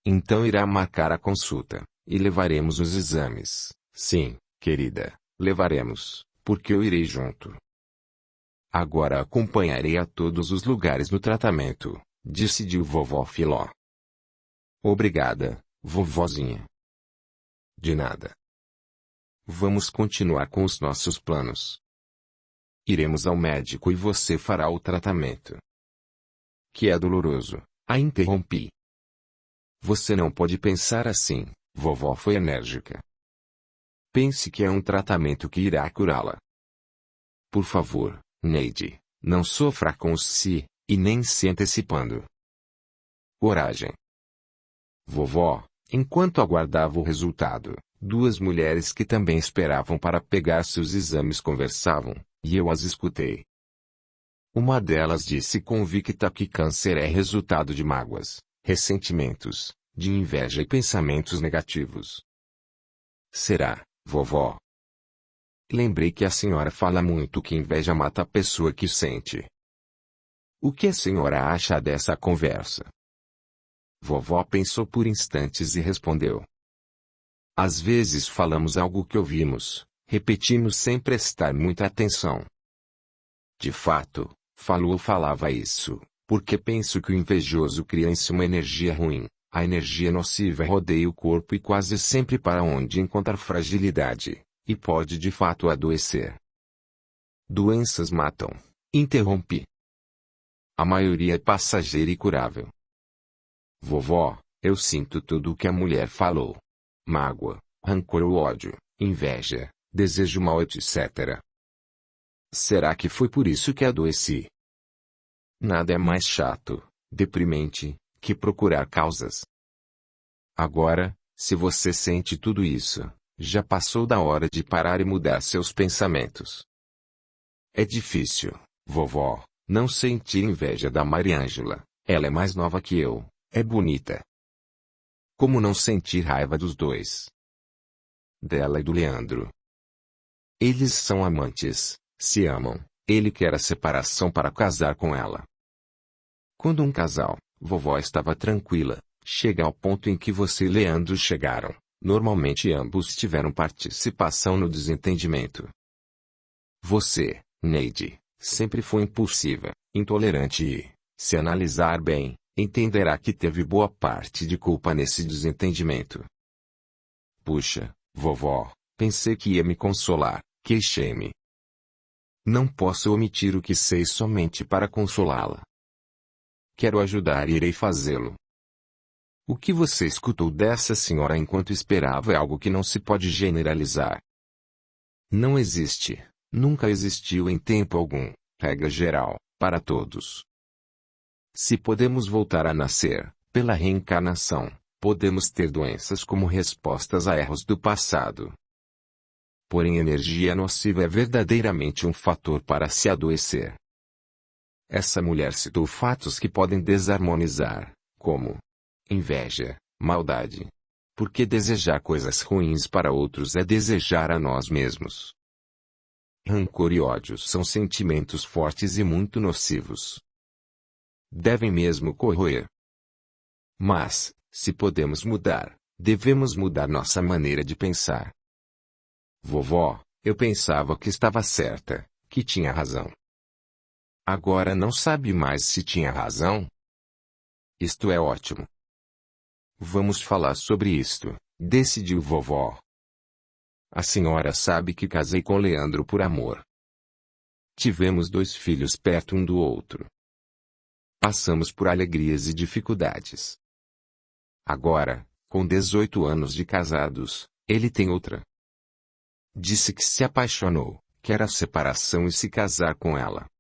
Então irá marcar a consulta, e levaremos os exames. Sim, querida, levaremos, porque eu irei junto. Agora acompanharei a todos os lugares no tratamento, decidiu vovó Filó. Obrigada, vovozinha. De nada. Vamos continuar com os nossos planos. Iremos ao médico e você fará o tratamento. Que é doloroso, a interrompi. Você não pode pensar assim, vovó foi enérgica. Pense que é um tratamento que irá curá-la. Por favor, Neide, não sofra com os si, e nem se antecipando. Coragem. Vovó, enquanto aguardava o resultado, duas mulheres que também esperavam para pegar seus exames conversavam, e eu as escutei. Uma delas disse convicta que câncer é resultado de mágoas, ressentimentos, de inveja e pensamentos negativos. Será, vovó? Lembrei que a senhora fala muito que inveja mata a pessoa que sente. O que a senhora acha dessa conversa? Vovó pensou por instantes e respondeu. Às vezes falamos algo que ouvimos, repetimos sem prestar muita atenção. De fato, falava isso, Porque penso que o invejoso cria em si uma energia ruim. A energia nociva rodeia o corpo e quase sempre para onde encontrar fragilidade, e pode de fato adoecer. Doenças matam. Interrompi. A maioria é passageira e curável. Vovó, eu sinto tudo o que a mulher falou. Mágoa, rancor ou ódio, inveja, desejo mal, etc. Será que foi por isso que adoeci? Nada é mais chato, deprimente, que procurar causas. Agora, se você sente tudo isso, já passou da hora de parar e mudar seus pensamentos. É difícil, vovó, não sentir inveja da Mariângela. Ela é mais nova que eu, é bonita. Como não sentir raiva dos dois? Dela e do Leandro. Eles são amantes, se amam, ele quer a separação para casar com ela. Quando um casal, vovó estava tranquila, chega ao ponto em que você e Leandro chegaram, normalmente ambos tiveram participação no desentendimento. Você, Neide, sempre foi impulsiva, intolerante e, se analisar bem, entenderá que teve boa parte de culpa nesse desentendimento. Puxa, vovó, pensei que ia me consolar, queixei-me. Não posso omitir o que sei somente para consolá-la. Quero ajudar e irei fazê-lo. O que você escutou dessa senhora enquanto esperava é algo que não se pode generalizar. Não existe, nunca existiu em tempo algum, regra geral, para todos. Se podemos voltar a nascer, pela reencarnação, podemos ter doenças como respostas a erros do passado. Porém, energia nociva é verdadeiramente um fator para se adoecer. Essa mulher citou fatos que podem desarmonizar, como inveja, maldade. Porque desejar coisas ruins para outros é desejar a nós mesmos. Rancor e ódio são sentimentos fortes e muito nocivos. Devem mesmo corroer. Mas, se podemos mudar, devemos mudar nossa maneira de pensar. Vovó, eu pensava que estava certa, que tinha razão. Agora não sabe mais se tinha razão? Isto é ótimo. Vamos falar sobre isto, decidiu vovó. A senhora sabe que casei com Leandro por amor. Tivemos 2 filhos perto um do outro. Passamos por alegrias e dificuldades. Agora, com 18 anos de casados, ele tem outra. Disse que se apaixonou, quer a separação e se casar com ela.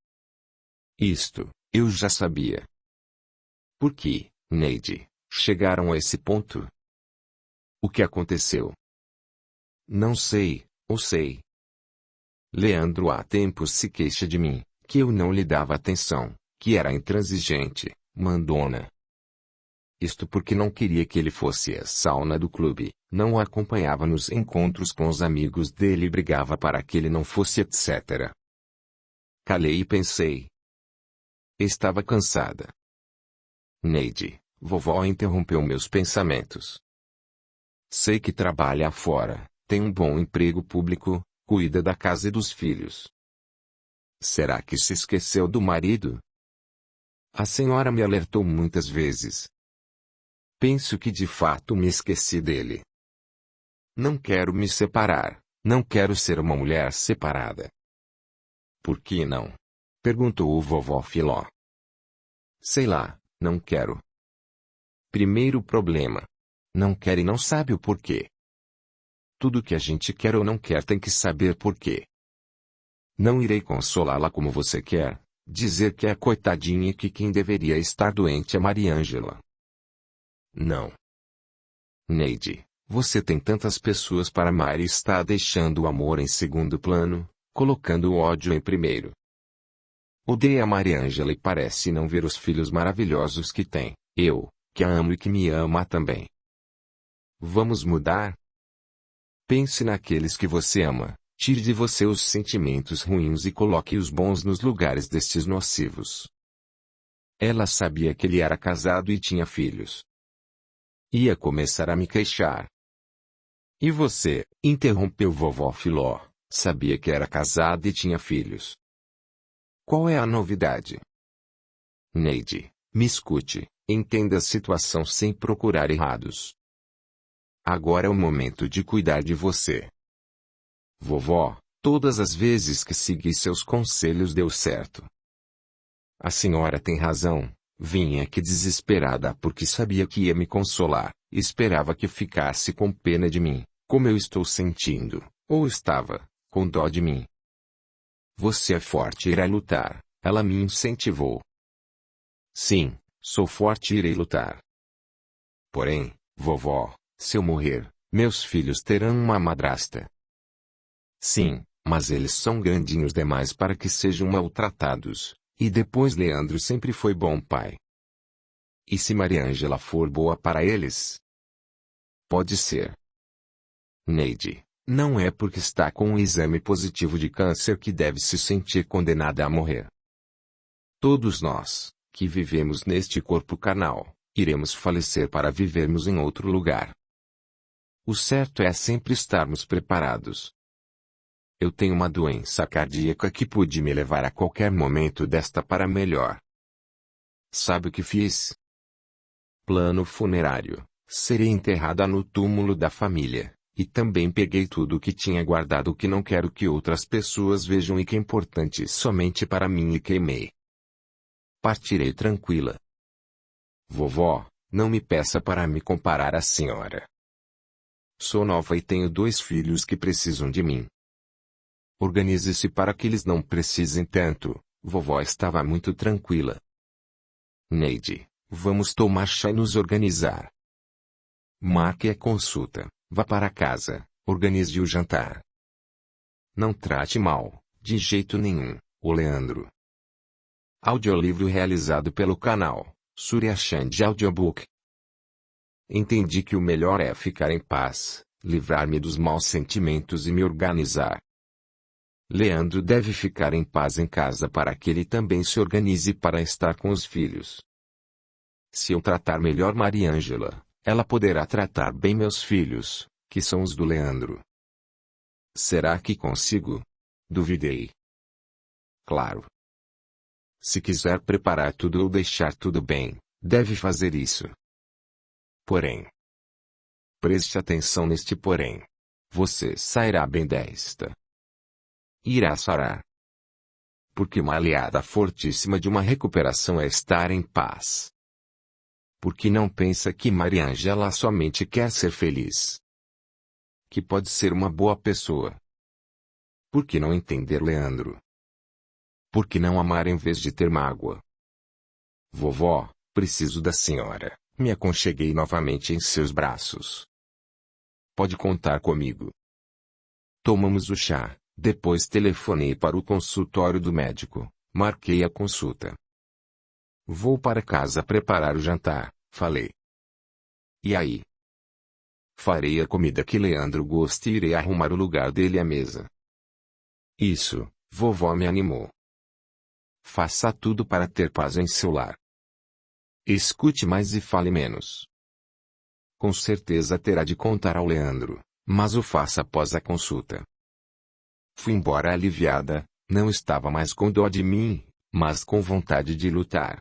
Isto, eu já sabia. Por que, Neide, chegaram a esse ponto? O que aconteceu? Não sei, ou sei. Leandro há tempos se queixa de mim, que eu não lhe dava atenção, que era intransigente, mandona. Isto porque não queria que ele fosse à sauna do clube, não o acompanhava nos encontros com os amigos dele e brigava para que ele não fosse, etc. Calei e pensei. Estava cansada. Neide, vovó interrompeu meus pensamentos. Sei que trabalha fora, tem um bom emprego público, cuida da casa e dos filhos. Será que se esqueceu do marido? A senhora me alertou muitas vezes. Penso que de fato me esqueci dele. Não quero me separar, não quero ser uma mulher separada. Por que não? Perguntou vovó Filó. Sei lá, não quero. Primeiro problema. Não quer e não sabe o porquê. Tudo que a gente quer ou não quer tem que saber porquê. Não irei consolá-la como você quer, dizer que é coitadinha e que quem deveria estar doente é Mariângela. Não. Neide, você tem tantas pessoas para amar e está deixando o amor em segundo plano, colocando o ódio em primeiro. Odeia a Mariângela e parece não ver os filhos maravilhosos que tem, eu, que a amo e que me ama também. Vamos mudar? Pense naqueles que você ama, tire de você os sentimentos ruins e coloque os bons nos lugares destes nocivos. Ela sabia que ele era casado e tinha filhos. Ia começar a me queixar. E você, interrompeu vovó Filó, sabia que era casada e tinha filhos. Qual é a novidade? Neide, me escute, entenda a situação sem procurar errados. Agora é o momento de cuidar de você. Vovó, todas as vezes que segui seus conselhos deu certo. A senhora tem razão, vim aqui desesperada porque sabia que ia me consolar, esperava que ficasse com pena de mim, como eu estou sentindo, ou estava, com dó de mim. Você é forte e irá lutar, ela me incentivou. Sim, sou forte e irei lutar. Porém, vovó, se eu morrer, meus filhos terão uma madrasta. Sim, mas eles são grandinhos demais para que sejam maltratados, e depois Leandro sempre foi bom pai. E se Mariângela for boa para eles? Pode ser. Neide, não é porque está com um exame positivo de câncer que deve se sentir condenada a morrer. Todos nós, que vivemos neste corpo carnal, iremos falecer para vivermos em outro lugar. O certo é sempre estarmos preparados. Eu tenho uma doença cardíaca que pode me levar a qualquer momento desta para melhor. Sabe o que fiz? Plano funerário. Serei enterrada no túmulo da família, e também peguei tudo o que tinha guardado que não quero que outras pessoas vejam e que é importante somente para mim e queimei. Partirei tranquila. Vovó, não me peça para me comparar à senhora. Sou nova e tenho 2 filhos que precisam de mim. Organize-se para que eles não precisem tanto, vovó estava muito tranquila. Neide, vamos tomar chá e nos organizar. Marque a consulta, vá para casa, organize o jantar. Não trate mal, de jeito nenhum, o Leandro. Audiolivro realizado pelo canal Surya Chand Audiobook. Entendi que o melhor é ficar em paz, livrar-me dos maus sentimentos e me organizar. Leandro deve ficar em paz em casa para que ele também se organize para estar com os filhos. Se eu tratar melhor Mariângela, ela poderá tratar bem meus filhos, que são os do Leandro. Será que consigo? Duvidei. Claro. Se quiser preparar tudo ou deixar tudo bem, deve fazer isso. Porém. Preste atenção neste porém. Você sairá bem desta. Irá sarar. Porque uma aliada fortíssima de uma recuperação é estar em paz. Porque não pensa que Mariângela somente quer ser feliz. Que pode ser uma boa pessoa. Por que não entender Leandro? Por que não amar em vez de ter mágoa? Vovó, preciso da senhora. Me aconcheguei novamente em seus braços. Pode contar comigo. Tomamos o chá, depois telefonei para o consultório do médico, marquei a consulta. Vou para casa preparar o jantar, falei. E aí? Farei a comida que Leandro gosta e irei arrumar o lugar dele à mesa. Isso, vovó me animou. Faça tudo para ter paz em seu lar. Escute mais e fale menos. Com certeza terá de contar ao Leandro, mas o faça após a consulta. Fui embora aliviada, não estava mais com dó de mim, mas com vontade de lutar.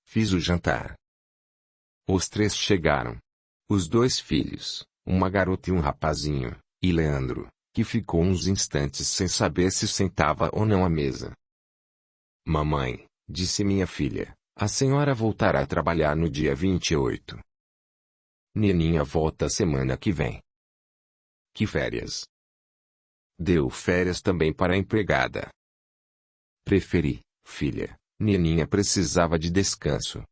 Fiz o jantar. Os 3 chegaram. Os 2 filhos, uma garota e um rapazinho, e Leandro, que ficou uns instantes sem saber se sentava ou não à mesa. Mamãe, disse minha filha, a senhora voltará a trabalhar no dia 28. Neninha volta semana que vem. Que férias? Deu férias também para a empregada. Preferi, filha, Neninha precisava de descanso.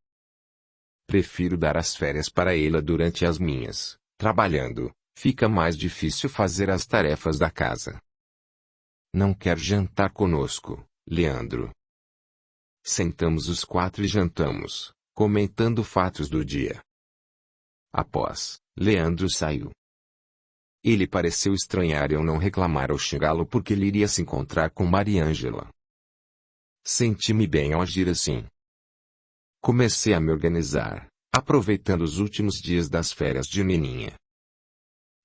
Prefiro dar as férias para ela durante as minhas, trabalhando, fica mais difícil fazer as tarefas da casa. Não quer jantar conosco, Leandro? Sentamos os 4 e jantamos, comentando fatos do dia. Após, Leandro saiu. Ele pareceu estranhar eu não reclamar ou xingá-lo porque ele iria se encontrar com Mariângela. Senti-me bem ao agir assim. Comecei a me organizar, aproveitando os últimos dias das férias de Neninha.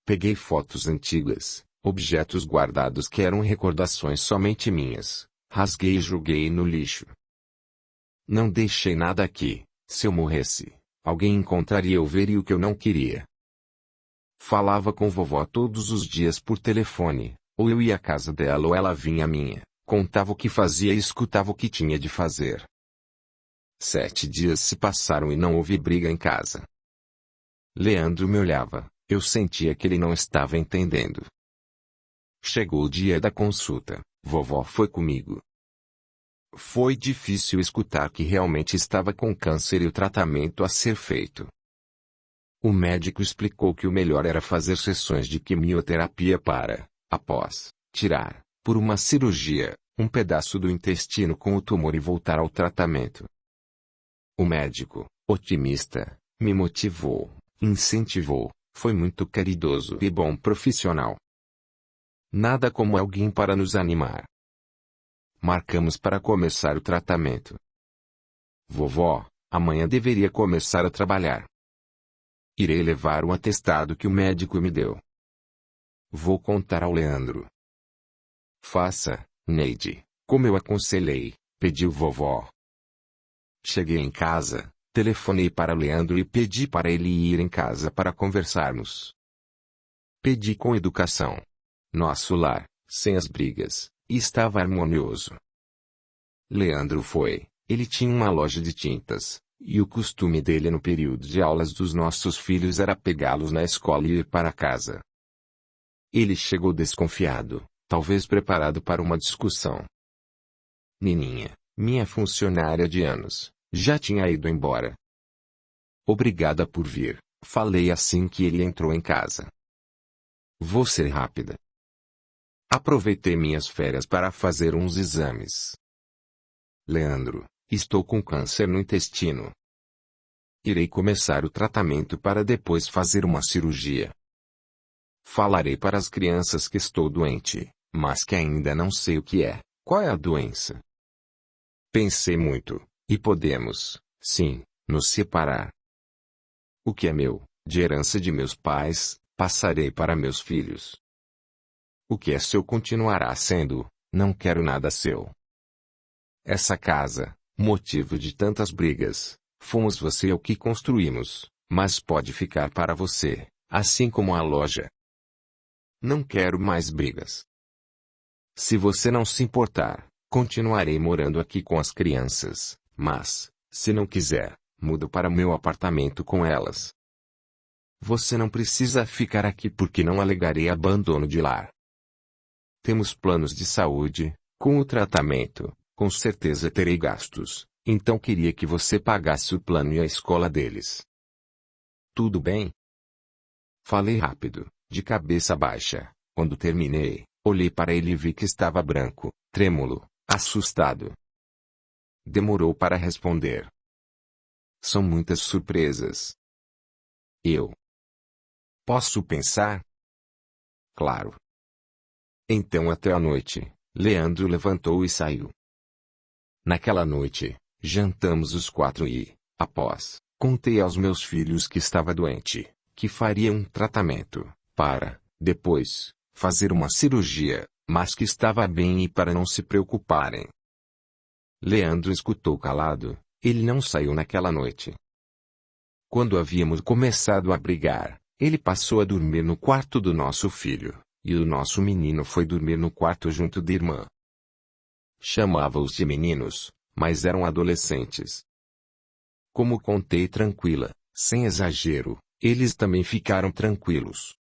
Peguei fotos antigas, objetos guardados que eram recordações somente minhas, rasguei e joguei no lixo. Não deixei nada aqui. Se eu morresse, alguém encontraria ou veria o que eu não queria. Falava com vovó todos os dias por telefone, ou eu ia à casa dela ou ela vinha à minha, contava o que fazia e escutava o que tinha de fazer. 7 dias se passaram e não houve briga em casa. Leandro me olhava, eu sentia que ele não estava entendendo. Chegou o dia da consulta, vovó foi comigo. Foi difícil escutar que realmente estava com câncer e o tratamento a ser feito. O médico explicou que o melhor era fazer sessões de quimioterapia para, após, tirar, por uma cirurgia, um pedaço do intestino com o tumor e voltar ao tratamento. O médico, otimista, me motivou, incentivou, foi muito caridoso e bom profissional. Nada como alguém para nos animar. Marcamos para começar o tratamento. Vovó, amanhã deveria começar a trabalhar. Irei levar o atestado que o médico me deu. Vou contar ao Leandro. Faça, Neide, como eu aconselhei, pediu vovó. Cheguei em casa, telefonei para Leandro e pedi para ele ir em casa para conversarmos. Pedi com educação. Nosso lar, sem as brigas, estava harmonioso. Leandro foi, ele tinha uma loja de tintas, e o costume dele no período de aulas dos nossos filhos era pegá-los na escola e ir para casa. Ele chegou desconfiado, talvez preparado para uma discussão. Nininha, minha funcionária de anos, já tinha ido embora. Obrigada por vir, falei assim que ele entrou em casa. Vou ser rápida. Aproveitei minhas férias para fazer uns exames. Leandro, estou com câncer no intestino. Irei começar o tratamento para depois fazer uma cirurgia. Falarei para as crianças que estou doente, mas que ainda não sei o que é. Qual é a doença? Pensei muito, e podemos, sim, nos separar. O que é meu, de herança de meus pais, passarei para meus filhos. O que é seu continuará sendo, não quero nada seu. Essa casa, motivo de tantas brigas, fomos você e eu que construímos, mas pode ficar para você, assim como a loja. Não quero mais brigas. Se você não se importar, continuarei morando aqui com as crianças, mas, se não quiser, mudo para meu apartamento com elas. Você não precisa ficar aqui porque não alegarei abandono de lar. Temos planos de saúde, com o tratamento, com certeza terei gastos, então queria que você pagasse o plano e a escola deles. Tudo bem? Falei rápido, de cabeça baixa. Quando terminei, olhei para ele e vi que estava branco, trêmulo, assustado. Demorou para responder. São muitas surpresas. Eu. Posso pensar? Claro. Então até a noite, Leandro levantou e saiu. Naquela noite, jantamos os 4 e, após, contei aos meus filhos que estava doente, que faria um tratamento, para, depois, fazer uma cirurgia, mas que estava bem e para não se preocuparem. Leandro escutou calado, ele não saiu naquela noite. Quando havíamos começado a brigar, ele passou a dormir no quarto do nosso filho, e o nosso menino foi dormir no quarto junto da irmã. Chamava-os de meninos, mas eram adolescentes. Como contei tranquila, sem exagero, eles também ficaram tranquilos.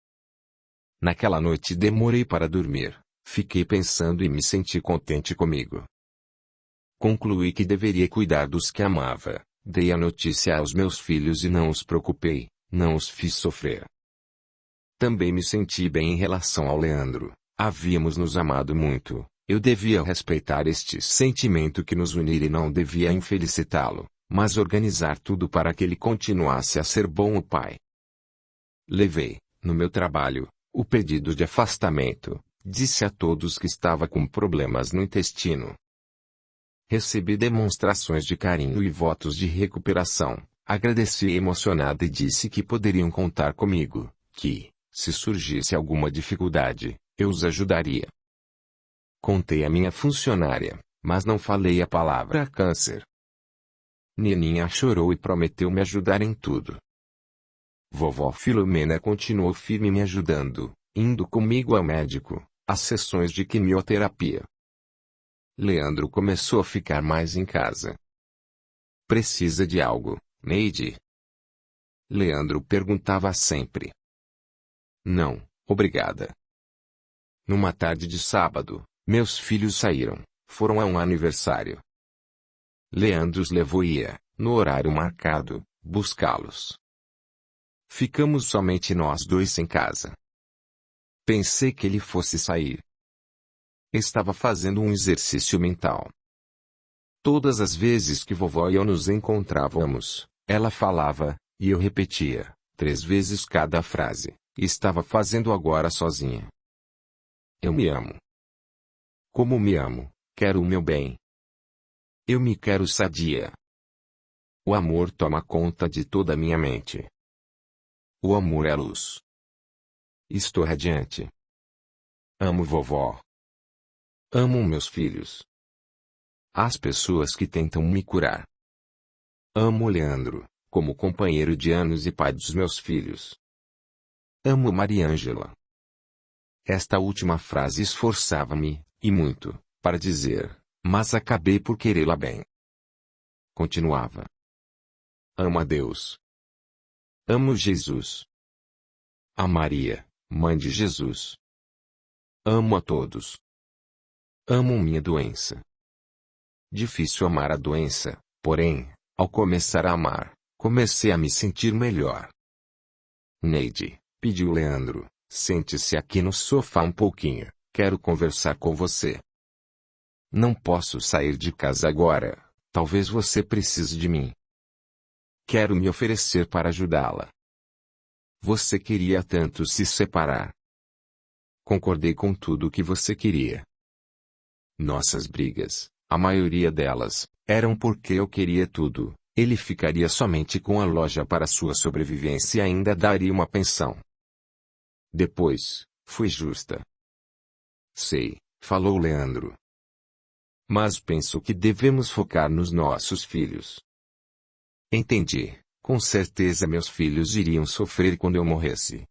Naquela noite demorei para dormir, fiquei pensando e me senti contente comigo. Concluí que deveria cuidar dos que amava, dei a notícia aos meus filhos e não os preocupei, não os fiz sofrer. Também me senti bem em relação ao Leandro, havíamos nos amado muito, eu devia respeitar este sentimento que nos unir e não devia infelicitá-lo, mas organizar tudo para que ele continuasse a ser bom o pai. Levei, no meu trabalho, o pedido de afastamento, disse a todos que estava com problemas no intestino. Recebi demonstrações de carinho e votos de recuperação, agradeci emocionada e disse que poderiam contar comigo, que, se surgisse alguma dificuldade, eu os ajudaria. Contei à minha funcionária, mas não falei a palavra câncer. Nininha chorou e prometeu me ajudar em tudo. Vovó Filomena continuou firme me ajudando, indo comigo ao médico, às sessões de quimioterapia. Leandro começou a ficar mais em casa. Precisa de algo, Neide? Leandro perguntava sempre. Não, obrigada. Numa tarde de sábado, meus filhos saíram, foram a um aniversário. Leandro os levou e ia, no horário marcado, buscá-los. Ficamos somente nós dois em casa. Pensei que ele fosse sair. Estava fazendo um exercício mental. Todas as vezes que vovó e eu nos encontrávamos, ela falava, e eu repetia, 3 vezes cada frase, e estava fazendo agora sozinha. Eu me amo. Como me amo, quero o meu bem. Eu me quero sadia. O amor toma conta de toda a minha mente. O amor é luz. Estou radiante. Amo vovó. Amo meus filhos. As pessoas que tentam me curar. Amo Leandro, como companheiro de anos e pai dos meus filhos. Amo Mariângela. Esta última frase esforçava-me, e muito, para dizer, mas acabei por querê-la bem. Continuava. Amo a Deus. Amo Jesus. A Maria, mãe de Jesus. Amo a todos. Amo minha doença. Difícil amar a doença, porém, ao começar a amar, comecei a me sentir melhor. Neide, pediu Leandro, sente-se aqui no sofá um pouquinho, quero conversar com você. Não posso sair de casa agora, talvez você precise de mim. Quero me oferecer para ajudá-la. Você queria tanto se separar. Concordei com tudo o que você queria. Nossas brigas, a maioria delas, eram porque eu queria tudo. Ele ficaria somente com a loja para sua sobrevivência e ainda daria uma pensão. Depois, fui justa. Sei, falou Leandro. Mas penso que devemos focar nos nossos filhos. Entendi. Com certeza meus filhos iriam sofrer quando eu morresse.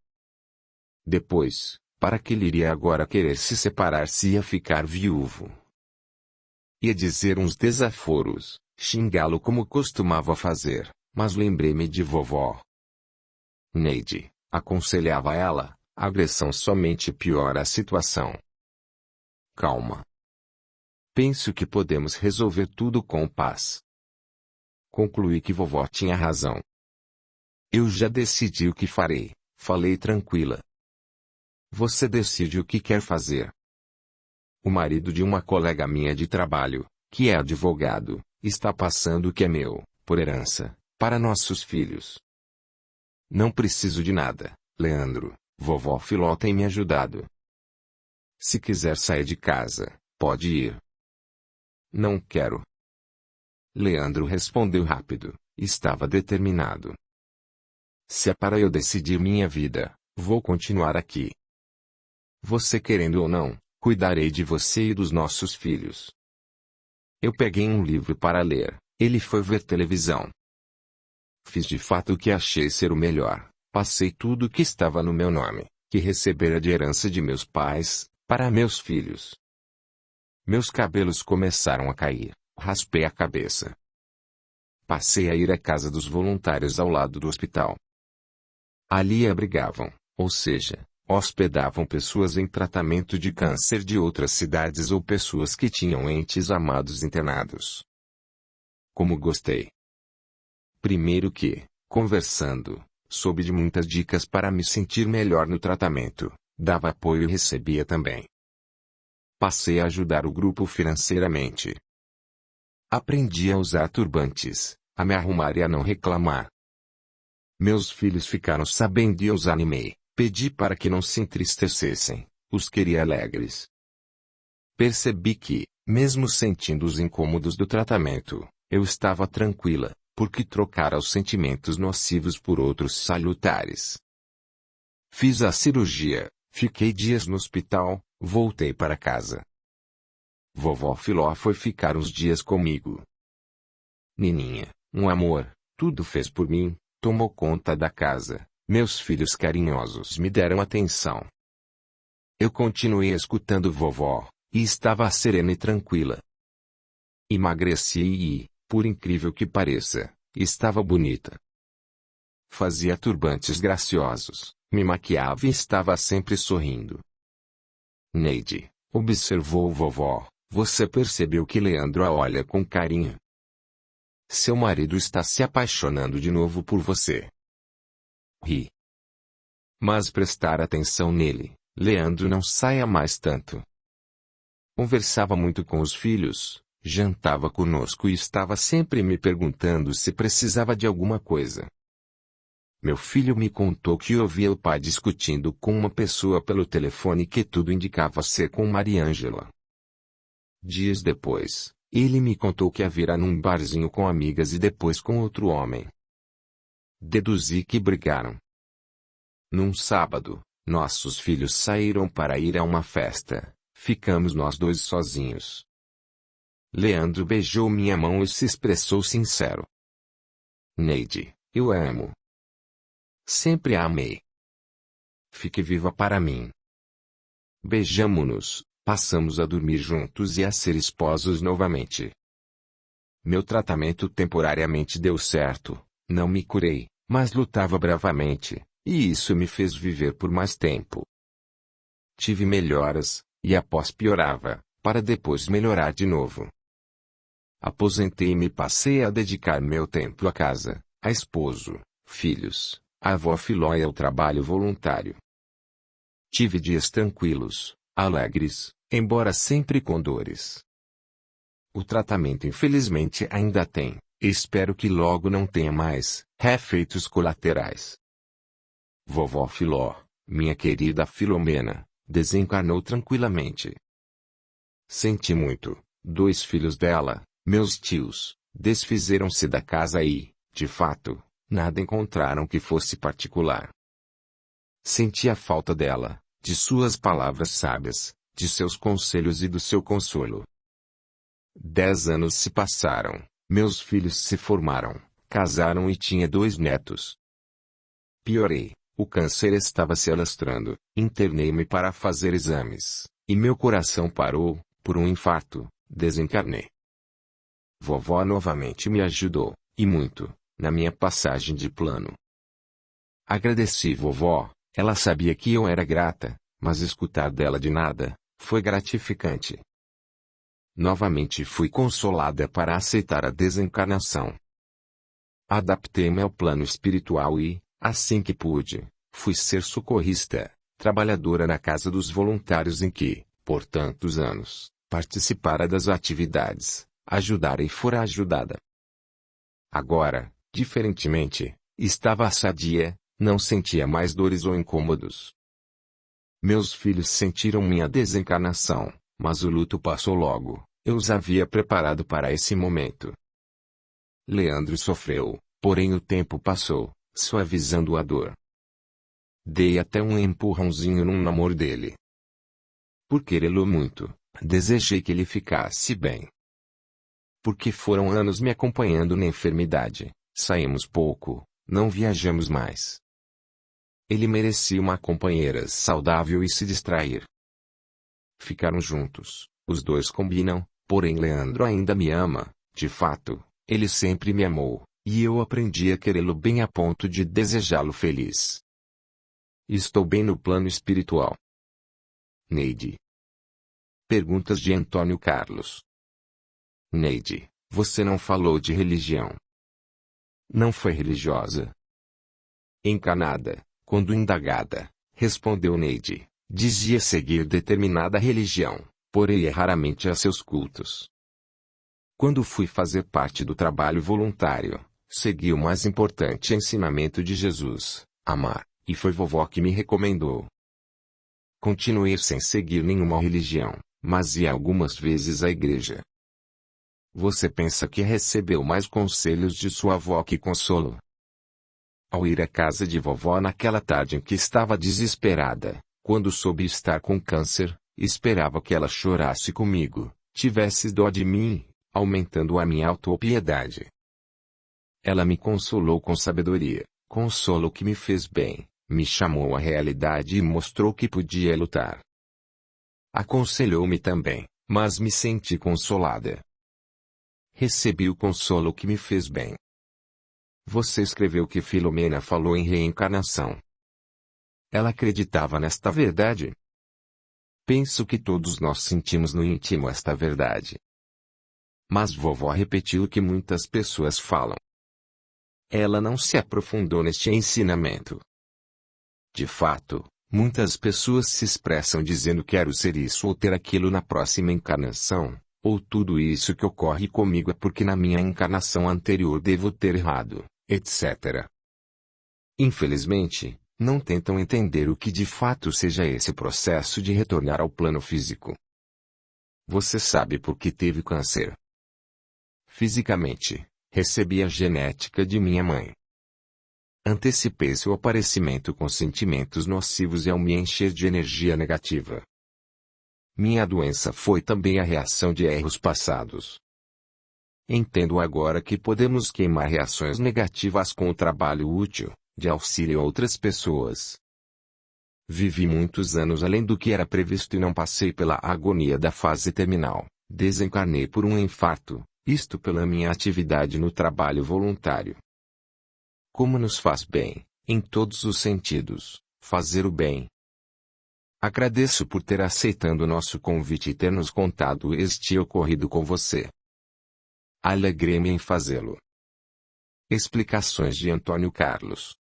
Depois, para que ele iria agora querer se separar se ia ficar viúvo? Ia dizer uns desaforos, xingá-lo como costumava fazer, mas lembrei-me de vovó. Neide, aconselhava ela, a agressão somente piora a situação. Calma. Penso que podemos resolver tudo com paz. Concluí que vovó tinha razão. Eu já decidi o que farei, falei tranquila. Você decide o que quer fazer. O marido de uma colega minha de trabalho, que é advogado, está passando o que é meu, por herança, para nossos filhos. Não preciso de nada, Leandro, vovó Filó tem me ajudado. Se quiser sair de casa, pode ir. Não quero. Leandro respondeu rápido, estava determinado. Se é para eu decidir minha vida, vou continuar aqui. Você querendo ou não, cuidarei de você e dos nossos filhos. Eu peguei um livro para ler, ele foi ver televisão. Fiz de fato o que achei ser o melhor, passei tudo o que estava no meu nome, que recebera de herança de meus pais, para meus filhos. Meus cabelos começaram a cair, raspei a cabeça. Passei a ir à casa dos voluntários ao lado do hospital. Ali abrigavam, ou seja, hospedavam pessoas em tratamento de câncer de outras cidades ou pessoas que tinham entes amados internados. Como gostei. Primeiro que, conversando, soube de muitas dicas para me sentir melhor no tratamento, dava apoio e recebia também. Passei a ajudar o grupo financeiramente. Aprendi a usar turbantes, a me arrumar e a não reclamar. Meus filhos ficaram sabendo e eu os animei, pedi para que não se entristecessem, os queria alegres. Percebi que, mesmo sentindo os incômodos do tratamento, eu estava tranquila, porque trocara os sentimentos nocivos por outros salutares. Fiz a cirurgia, fiquei dias no hospital, voltei para casa. Vovó Filó foi ficar uns dias comigo. Nininha, Um amor, tudo fez por mim, tomou conta da casa, meus filhos carinhosos me deram atenção. Eu continuei escutando vovó, e estava serena e tranquila. Emagreci e, por incrível que pareça, estava bonita. Fazia turbantes graciosos, me maquiava e estava sempre sorrindo. Neide, observou vovó, você percebeu que Leandro a olha com carinho? Seu marido está se apaixonando de novo por você. Ri. Mas prestar atenção nele, Leandro não saia mais tanto. Conversava muito com os filhos, jantava conosco e estava sempre me perguntando se precisava de alguma coisa. Meu filho me contou que ouvia o pai discutindo com uma pessoa pelo telefone que tudo indicava ser com Mariângela. Dias depois, ele me contou que a vira num barzinho com amigas e depois com outro homem. Deduzi que brigaram. Num sábado, nossos filhos saíram para ir a uma festa, ficamos nós dois sozinhos. Leandro beijou minha mão e se expressou sincero. Neide, eu a amo. Sempre a amei. Fique viva para mim. Beijamo-nos, passamos a dormir juntos e a ser esposos novamente. Meu tratamento temporariamente deu certo, não me curei, mas lutava bravamente, e isso me fez viver por mais tempo. Tive melhoras, e após piorava, para depois melhorar de novo. Aposentei-me e passei a dedicar meu tempo à casa, a esposo, filhos, a avó Filó e ao trabalho voluntário. Tive dias tranquilos, alegres, embora sempre com dores. O tratamento infelizmente ainda tem, e espero que logo não tenha mais, efeitos colaterais. Vovó Filó, minha querida Filomena, desencarnou tranquilamente. Senti muito, 2 filhos dela, meus tios, desfizeram-se da casa e, de fato, nada encontraram que fosse particular. Senti a falta dela, de suas palavras sábias, de seus conselhos e do seu consolo. 10 anos se passaram, meus filhos se formaram, casaram e tinha 2 netos. Piorei, o câncer estava se alastrando, internei-me para fazer exames, e meu coração parou, por um infarto, desencarnei. Vovó novamente me ajudou, e muito, na minha passagem de plano. Agradeci vovó, ela sabia que eu era grata, mas escutar dela de nada, foi gratificante. Novamente fui consolada para aceitar a desencarnação. Adaptei-me ao plano espiritual e, assim que pude, fui ser socorrista, trabalhadora na casa dos voluntários em que, por tantos anos, participara das atividades, ajudara e fora ajudada. Agora, diferentemente, estava sadia, não sentia mais dores ou incômodos. Meus filhos sentiram minha desencarnação, mas o luto passou logo, eu os havia preparado para esse momento. Leandro sofreu, porém o tempo passou, suavizando a dor. Dei até um empurrãozinho num namoro dele. Por querê-lo muito, desejei que ele ficasse bem. Porque foram anos me acompanhando na enfermidade, saímos pouco, não viajamos mais. Ele merecia uma companheira saudável e se distrair. Ficaram juntos, os dois combinam, porém Leandro ainda me ama, de fato, ele sempre me amou, e eu aprendi a querê-lo bem a ponto de desejá-lo feliz. Estou bem no plano espiritual. Neide. Perguntas de Antônio Carlos. Neide, você não falou de religião. Não foi religiosa? Encanada, quando indagada, respondeu Neide, dizia seguir determinada religião, porém ia raramente a seus cultos. Quando fui fazer parte do trabalho voluntário, segui o mais importante ensinamento de Jesus, amar, e foi vovó que me recomendou. Continuei sem seguir nenhuma religião, mas ia algumas vezes à igreja. Você pensa que recebeu mais conselhos de sua avó que consolo? Ao ir à casa de vovó naquela tarde em que estava desesperada, quando soube estar com câncer, esperava que ela chorasse comigo, tivesse dó de mim, aumentando a minha autopiedade. Ela me consolou com sabedoria, consolo que me fez bem, me chamou à realidade e mostrou que podia lutar. Aconselhou-me também, mas me senti consolada. Recebi o consolo que me fez bem. Você escreveu que Filomena falou em reencarnação. Ela acreditava nesta verdade? Penso que todos nós sentimos no íntimo esta verdade. Mas vovó repetiu o que muitas pessoas falam. Ela não se aprofundou neste ensinamento. De fato, muitas pessoas se expressam dizendo quero ser isso ou ter aquilo na próxima encarnação, ou tudo isso que ocorre comigo é porque na minha encarnação anterior devo ter errado, etc. Infelizmente, não tentam entender o que de fato seja esse processo de retornar ao plano físico. Você sabe por que teve câncer? Fisicamente, recebi a genética de minha mãe. Antecipei seu aparecimento com sentimentos nocivos e ao me encher de energia negativa. Minha doença foi também a reação de erros passados. Entendo agora que podemos queimar reações negativas com o trabalho útil, de auxílio a outras pessoas. Vivi muitos anos além do que era previsto e não passei pela agonia da fase terminal. Desencarnei por um infarto, isto pela minha atividade no trabalho voluntário. Como nos faz bem, em todos os sentidos, fazer o bem. Agradeço por ter aceitado nosso convite e ter nos contado este ocorrido com você. Alegrei-me em fazê-lo. Explicações de Antônio Carlos.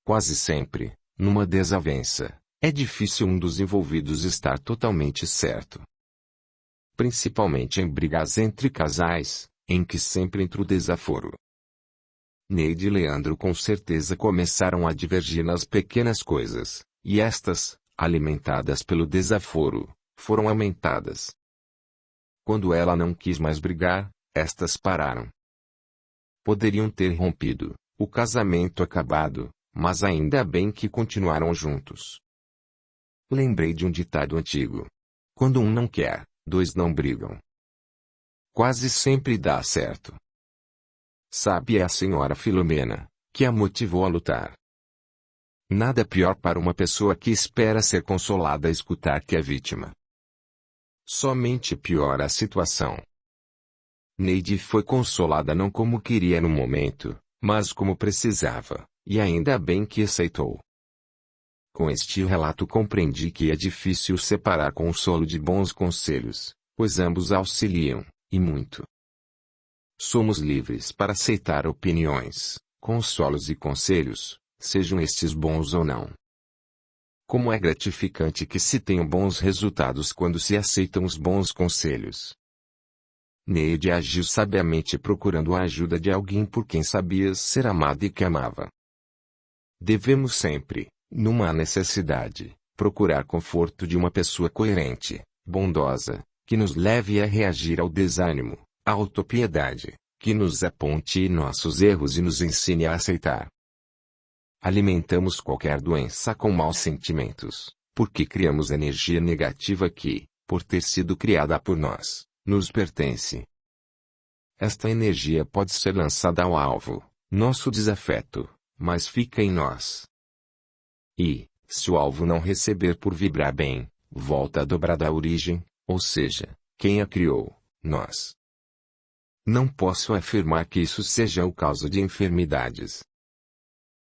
Quase sempre, numa desavença, é difícil um dos envolvidos estar totalmente certo. Principalmente em brigas entre casais, em que sempre entra o desaforo. Neide e Leandro com certeza começaram a divergir nas pequenas coisas, e estas, alimentadas pelo desaforo, foram aumentadas. Quando ela não quis mais brigar, estas pararam. Poderiam ter rompido, o casamento acabado, mas ainda bem que continuaram juntos. Lembrei de um ditado antigo. Quando um não quer, dois não brigam. Quase sempre dá certo. Sabe é a senhora Filomena, que a motivou a lutar. Nada pior para uma pessoa que espera ser consolada escutar que é vítima. Somente piora a situação. Neide foi consolada não como queria no momento, mas como precisava, e ainda bem que aceitou. Com este relato compreendi que é difícil separar consolo de bons conselhos, pois ambos auxiliam, e muito. Somos livres para aceitar opiniões, consolos e conselhos, sejam estes bons ou não. Como é gratificante que se tenham bons resultados quando se aceitam os bons conselhos. Neide agiu sabiamente procurando a ajuda de alguém por quem sabia ser amada e que amava. Devemos sempre, numa necessidade, procurar conforto de uma pessoa coerente, bondosa, que nos leve a reagir ao desânimo, à autopiedade, que nos aponte nossos erros e nos ensine a aceitar. Alimentamos qualquer doença com maus sentimentos, porque criamos energia negativa que, por ter sido criada por nós, nos pertence. Esta energia pode ser lançada ao alvo, nosso desafeto, mas fica em nós. E, se o alvo não receber por vibrar bem, volta a dobrar da origem, ou seja, quem a criou, nós. Não posso afirmar que isso seja o causa de enfermidades.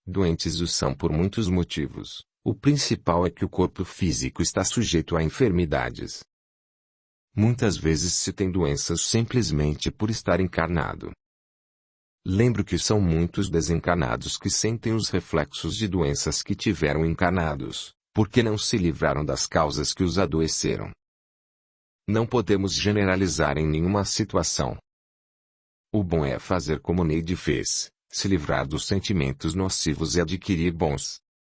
Doentes o são por muitos motivos, o principal é que o corpo físico está sujeito a enfermidades. Muitas vezes se tem doenças simplesmente por estar encarnado. Lembro que são muitos desencarnados que sentem os reflexos de doenças que tiveram encarnados, porque não se livraram das causas que os adoeceram. Não podemos generalizar em nenhuma situação. O bom é fazer como Neide fez, se livrar dos sentimentos nocivos e adquirir bons.